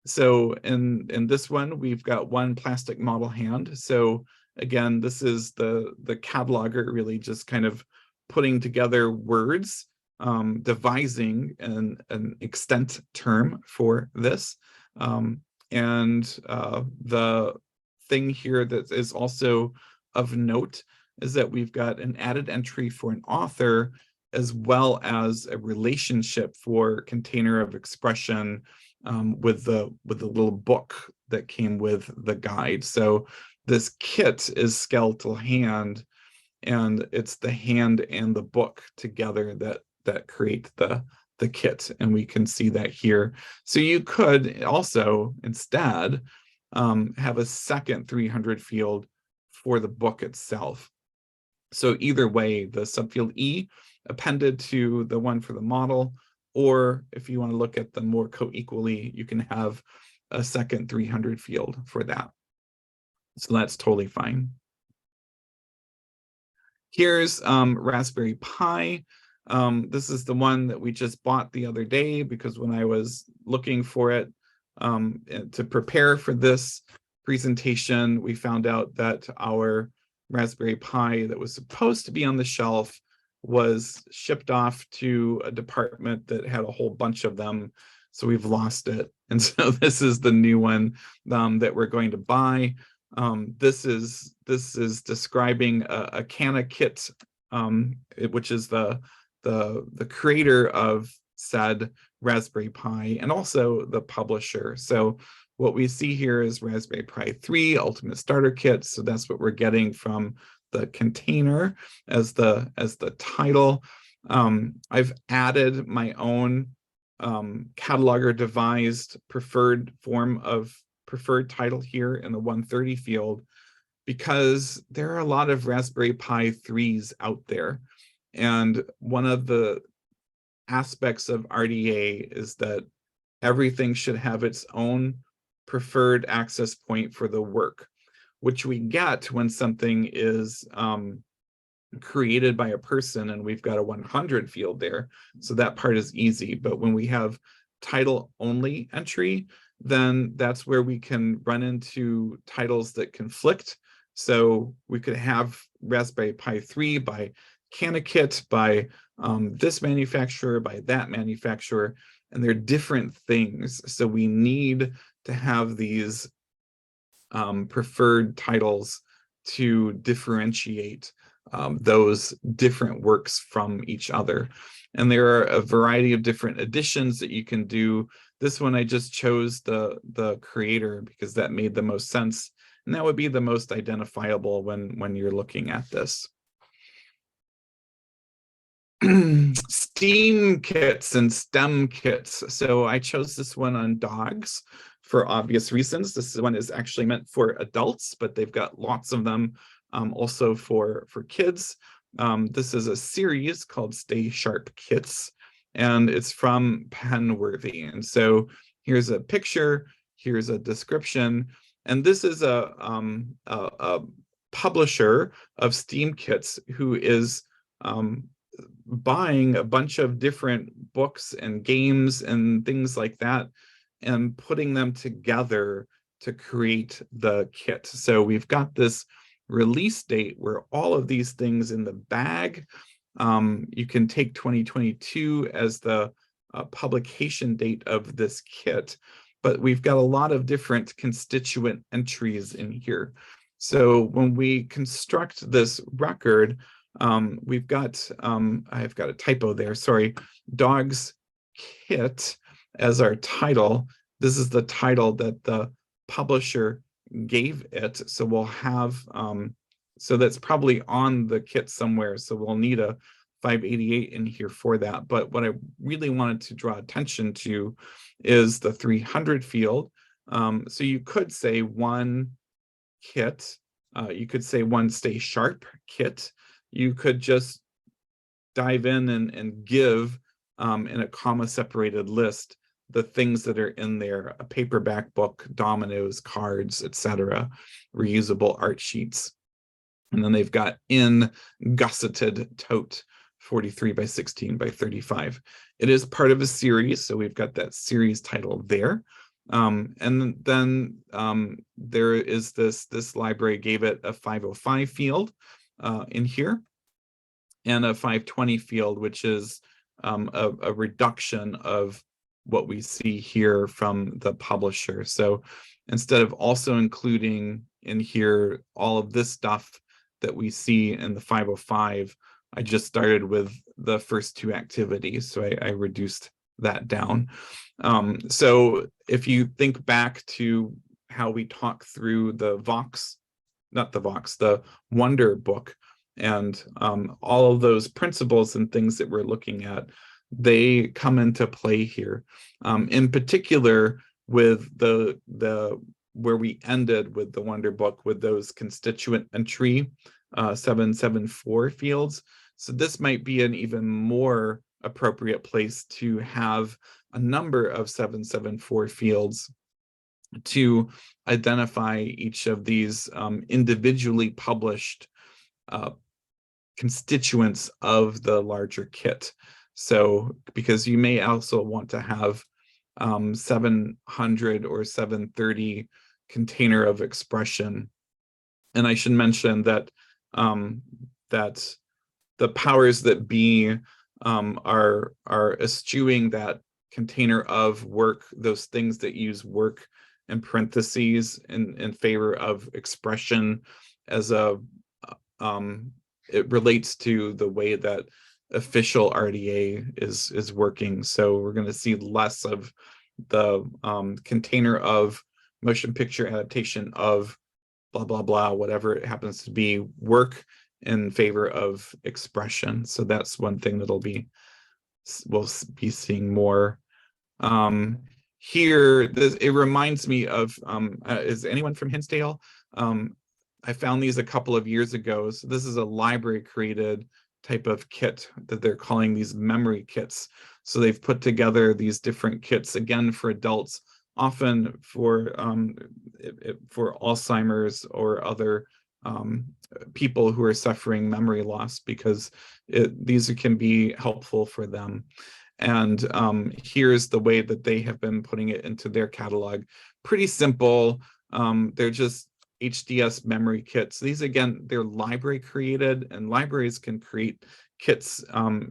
So in this one, we've got one plastic model hand. So again, this is the cataloger really just kind of putting together words, devising an extent term for this. And the thing here that is also of note is that we've got an added entry for an author, as well as a relationship for container of expression with the little book that came with the guide. So this kit is skeletal hand, and it's the hand and the book together that create the kit, and we can see that here. So you could also instead have a second 300 field for the book itself. So either way, the subfield E appended to the one for the model, or if you want to look at them more co-equally, you can have a second 300 field for that. So that's totally fine. Here's Raspberry Pi. This is the one that we just bought the other day, because when I was looking for it to prepare for this presentation, we found out that our Raspberry Pi that was supposed to be on the shelf was shipped off to a department that had a whole bunch of them. So we've lost it. And so this is the new one that we're going to buy. This is describing a CanaKit, which is the creator of said Raspberry Pi and also the publisher. So what we see here is Raspberry Pi 3 Ultimate Starter Kit. So that's what we're getting from the container as the title. I've added my own cataloger devised preferred form of preferred title here in the 130 field, because there are a lot of Raspberry Pi 3s out there. And one of the aspects of RDA is that everything should have its own preferred access point for the work, which we get when something is created by a person, and we've got a 100 field there. So that part is easy. But when we have title only entry, then that's where we can run into titles that conflict. So we could have Raspberry Pi 3 by CanaKit, by this manufacturer, by that manufacturer, and they're different things. So we need to have these preferred titles to differentiate those different works from each other. And there are a variety of different editions that you can do. This one I just chose the creator because that made the most sense, and that would be the most identifiable when you're looking at this. STEAM kits and STEM kits. So I chose this one on dogs for obvious reasons. This one is actually meant for adults, but they've got lots of them also for kids. This is a series called Stay Sharp Kits, and it's from Penworthy. And so here's a picture, here's a description, and this is a publisher of STEAM kits who is buying a bunch of different books and games and things like that and putting them together to create the kit. So we've got this release date where all of these things in the bag. You can take 2022 as the publication date of this kit, but we've got a lot of different constituent entries in here. So when we construct this record, we've got, I've got a typo there, sorry, Dogs Kit as our title. This is the title that the publisher gave it. So we'll have, so that's probably on the kit somewhere. So we'll need a 588 in here for that. But what I really wanted to draw attention to is the 300 field. So you could say one kit, you could say one Stay Sharp kit. You could just dive in and give in a comma separated list the things that are in there: a paperback book, dominoes, cards, etc., reusable art sheets. And then they've got in gusseted tote, 43 by 16 by 35. It is part of a series, so we've got that series title there. And then there is this library gave it a 505 field in here, and a 520 field, which is a reduction of what we see here from the publisher. So instead of also including in here all of this stuff that we see in the 505, I just started with the first two activities. So I reduced that down. So if you think back to how we talk through the the Wonderbook, and all of those principles and things that we're looking at, they come into play here. In particular, with the where we ended with the Wonderbook, with those constituent entry 774 fields. So this might be an even more appropriate place to have a number of 774 fields to identify each of these individually published constituents of the larger kit. So because you may also want to have 700 or 730 container of expression. And I should mention that that the powers that be are eschewing that container of work, those things that use work in parentheses in favor of expression as a it relates to the way that official RDA is working. So we're going to see less of the container of motion picture adaptation of blah, blah, blah, whatever it happens to be, work in favor of expression. So that's one thing we'll be seeing more. Here, it reminds me of, is anyone from Hinsdale? I found these a couple of years ago. So this is a library created type of kit that they're calling these memory kits. So they've put together these different kits, again, for adults, often for Alzheimer's or other people who are suffering memory loss, because these can be helpful for them. And here's the way that they have been putting it into their catalog. Pretty simple. They're just HDS memory kits. These, again, they're library created, and libraries can create kits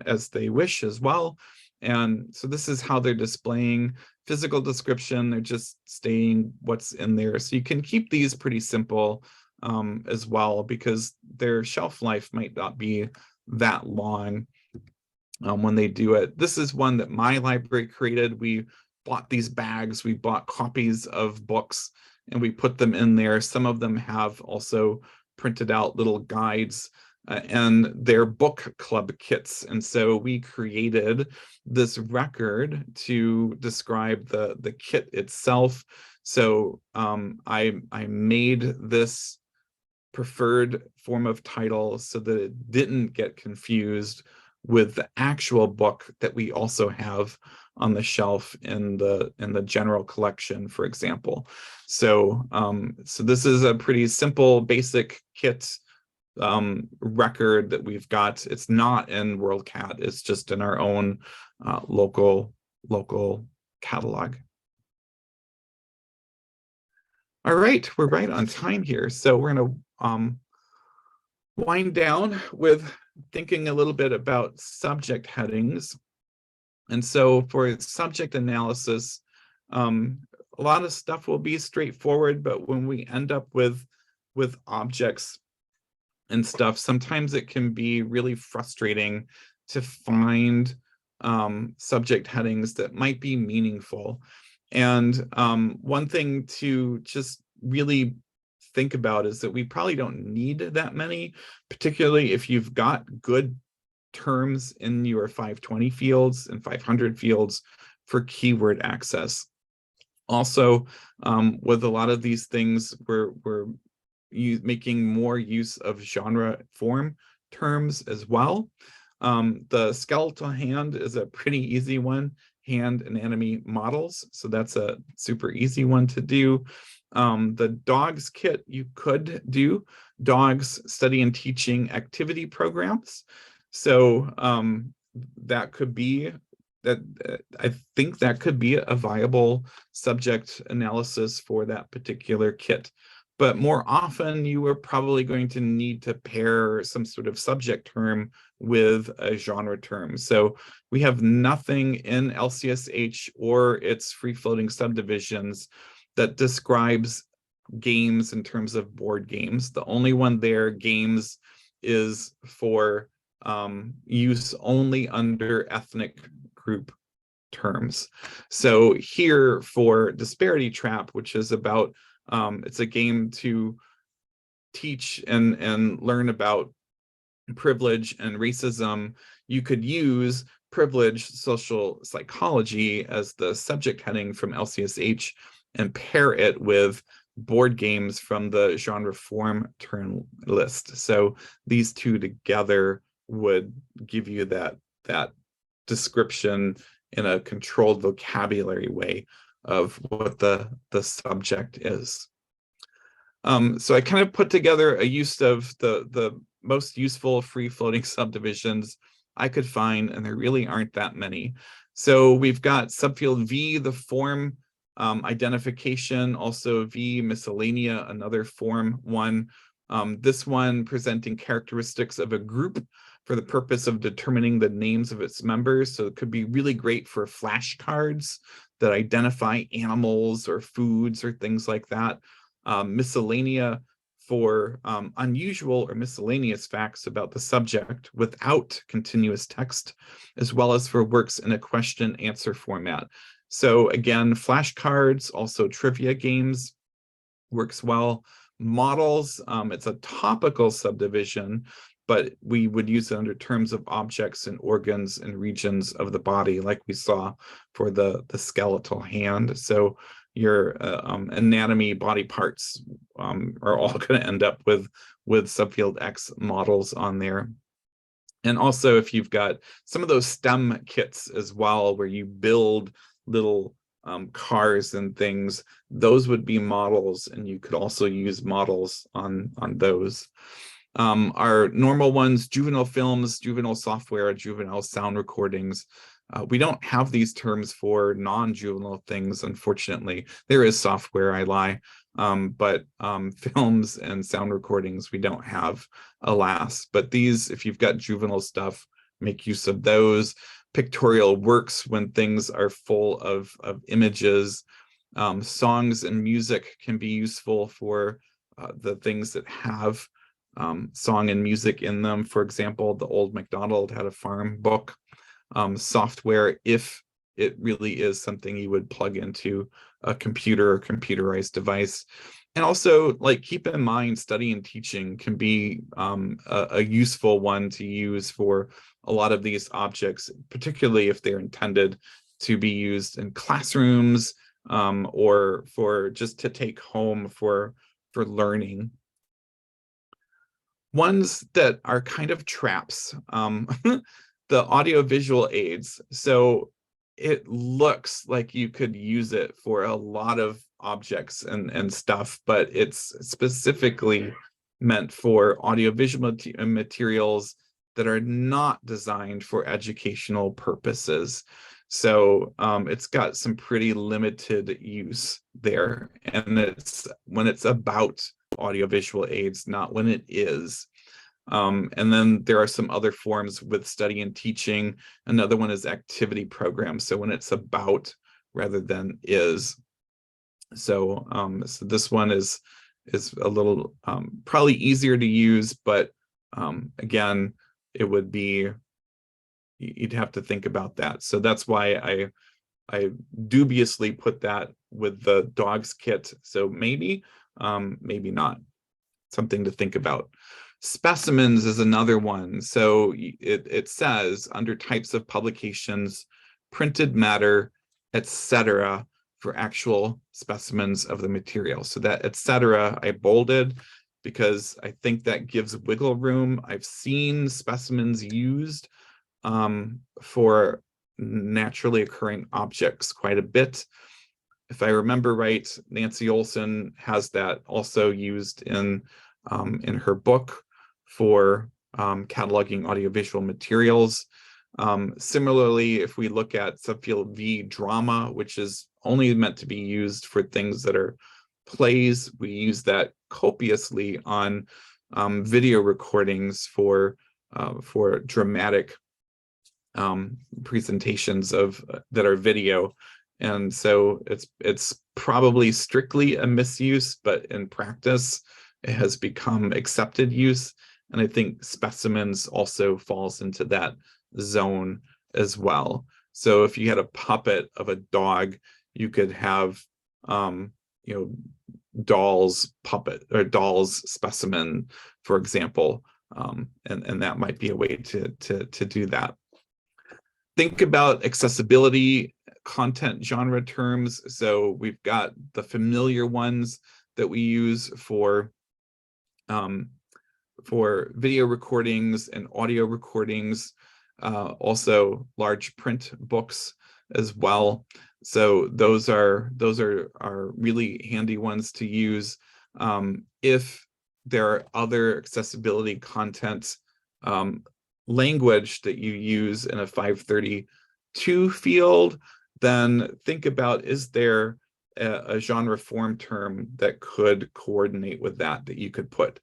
as they wish as well. And so this is how they're displaying physical description. They're just stating what's in there. So you can keep these pretty simple as well, because their shelf life might not be that long when they do it. This is one that my library created. We bought these bags, we bought copies of books, and we put them in there. Some of them have also printed out little guides, and they're book club kits. And so we created this record to describe the kit itself. So I made this preferred form of title so that it didn't get confused with the actual book that we also have on the shelf in the general collection, for example. So so this is a pretty simple, basic kit record that we've got. It's not in WorldCat, it's just in our own local catalog. All right, we're right on time here. So we're gonna wind down with thinking a little bit about subject headings. And so for subject analysis, a lot of stuff will be straightforward, but when we end up with objects and stuff, sometimes it can be really frustrating to find subject headings that might be meaningful. And one thing to just really think about is that we probably don't need that many, particularly if you've got good terms in your 520 fields and 500 fields for keyword access. Also, with a lot of these things, we're making more use of genre form terms as well. The skeletal hand is a pretty easy one. hand anatomy models. So that's a super easy one to do. The dogs kit, you could do dogs study and teaching activity programs. So that could be that. I think that could be a viable subject analysis for that particular kit. But more often, you are probably going to need to pair some sort of subject term with a genre term. So we have nothing in LCSH or its free-floating subdivisions that describes games in terms of board games. The only one there, games, is for use only under ethnic group terms. So here for Disparity Trap, which is about it's a game to teach and learn about privilege and racism. You could use privilege social psychology as the subject heading from LCSH and pair it with board games from the genre form turn list. So these two together would give you that description in a controlled vocabulary way of what the subject is. So I kind of put together a use of the most useful free-floating subdivisions I could find, and there really aren't that many. So we've got subfield V, the form identification, also V miscellanea, another form one. This one presenting characteristics of a group for the purpose of determining the names of its members. So it could be really great for flashcards that identify animals or foods or things like that. Miscellanea for unusual or miscellaneous facts about the subject without continuous text, as well as for works in a question answer format. So again, flashcards, also trivia games works well. Models, it's a topical subdivision, but we would use it under terms of objects and organs and regions of the body, like we saw for the skeletal hand. So your anatomy body parts are all going to end up with subfield X models on there. And also, if you've got some of those STEM kits as well, where you build little cars and things, those would be models, and you could also use models on those. Our normal ones, juvenile films, juvenile software, juvenile sound recordings. We don't have these terms for non-juvenile things, unfortunately. There is software, I lie, but films and sound recordings we don't have, alas. But these, if you've got juvenile stuff, make use of those. Pictorial works when things are full of images. Songs and music can be useful for the things that have song and music in them. For example, the Old MacDonald Had a Farm book. Software, if it really is something you would plug into a computer or computerized device. And also, like, keep in mind, study and teaching can be a useful one to use for a lot of these objects, particularly if they're intended to be used in classrooms or for just to take home for learning. Ones that are kind of traps, the audiovisual aids. So it looks like you could use it for a lot of objects and stuff, but it's specifically meant for audiovisual materials that are not designed for educational purposes. So it's got some pretty limited use there. And it's when it's about audiovisual aids, not when it is. And then there are some other forms with study and teaching. Another one is activity programs. So when it's about rather than is. So, so this one is a little probably easier to use, but again, it would be, you'd have to think about that. So that's why I dubiously put that with the dogs kit. So maybe, maybe not. Something to think about. Specimens is another one. So it says under types of publications, printed matter, etc., for actual specimens of the material. So that etc. I bolded because I think that gives wiggle room. I've seen specimens used for naturally occurring objects quite a bit. If I remember right, Nancy Olson has that also used in her book for cataloging audiovisual materials. Similarly, if we look at subfield V, drama, which is only meant to be used for things that are plays, we use that copiously on video recordings for dramatic presentations of that are video. And so it's probably strictly a misuse, but in practice, it has become accepted use. And I think specimens also falls into that zone as well. So if you had a puppet of a dog, you could have, doll's puppet or doll's specimen, for example, and that might be a way to do that. Think about accessibility content genre terms. So we've got the familiar ones that we use for video recordings and audio recordings, also large print books as well. So those are really handy ones to use. If there are other accessibility content language that you use in a 532 field, then think about, is there a genre form term that could coordinate with that you could put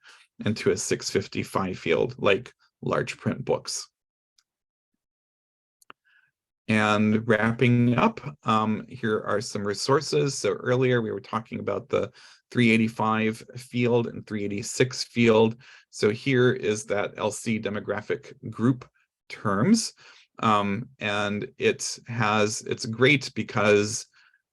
into a 655 field, like large print books. And wrapping up, here are some resources. So earlier we were talking about the 385 field and 386 field. So here is that LC demographic group terms. And it's great because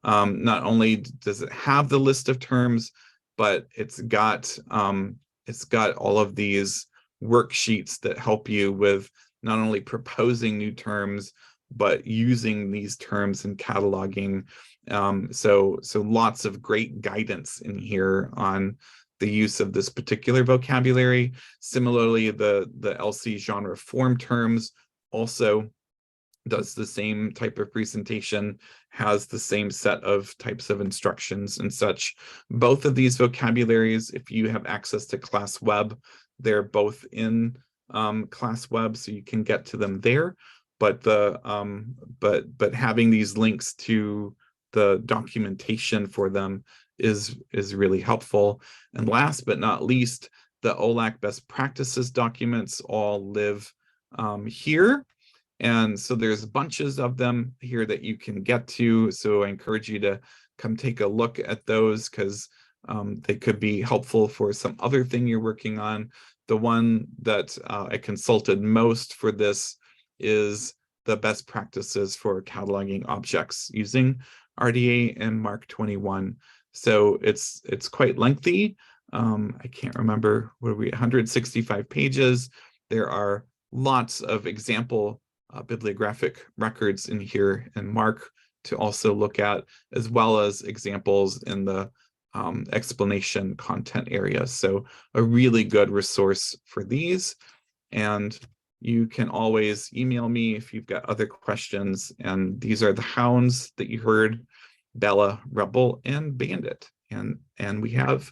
not only does it have the list of terms, but it's got all of these worksheets that help you with not only proposing new terms, but using these terms in cataloging. So lots of great guidance in here on the use of this particular vocabulary. Similarly, the LC genre form terms also does the same type of presentation, has the same set of types of instructions and such. Both of these vocabularies, if you have access to Class Web, they're both in Class Web, so you can get to them there. But but having these links to the documentation for them is really helpful. And last but not least, the OLAC best practices documents all live here. And so there's bunches of them here that you can get to. So I encourage you to come take a look at those, because they could be helpful for some other thing you're working on. The one that I consulted most for this is the best practices for cataloging objects using RDA and MARC 21. So it's quite lengthy. I can't remember, what are we, 165 pages. There are lots of example bibliographic records in here in MARC to also look at, as well as examples in the explanation content area. So a really good resource for these. And you can always email me if you've got other questions. And these are the hounds that you heard: Bella, Rebel, and Bandit. And we have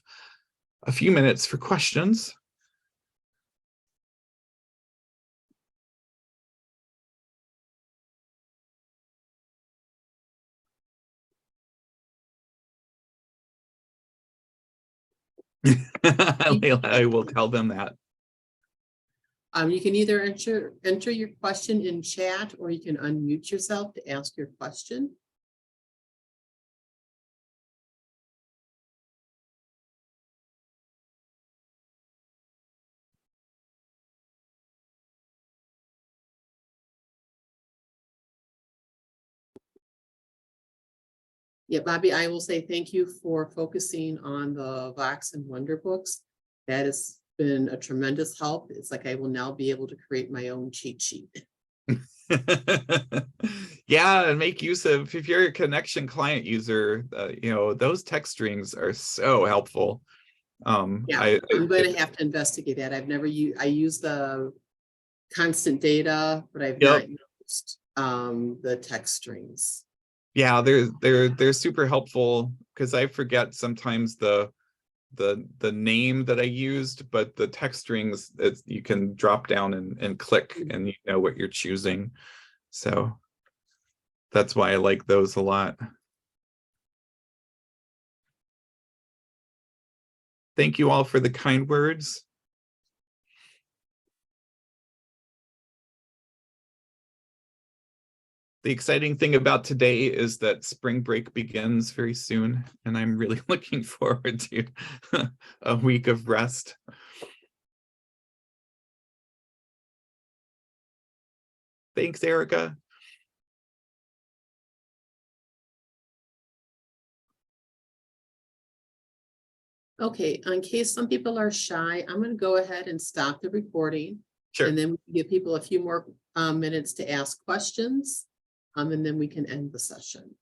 a few minutes for questions. I will tell them that. You can either enter your question in chat, or you can unmute yourself to ask your question. Yeah, Bobby, I will say thank you for focusing on the Vox and Wonderbooks. That has been a tremendous help. It's like I will now be able to create my own cheat sheet. Yeah, and make use of, if you're a connection client user, those text strings are so helpful. Yeah, I'm going to have to investigate that. I've never used, I use the constant data, but I've not used the text strings. Yeah, they're super helpful because I forget sometimes the name that I used, but the text strings, you can drop down and click and you know what you're choosing. So that's why I like those a lot. Thank you all for the kind words. The exciting thing about today is that spring break begins very soon, and I'm really looking forward to a week of rest. Thanks, Erica. Okay, in case some people are shy, I'm going to go ahead and stop the recording. Sure. And then we can give people a few more minutes to ask questions. And then we can end the session.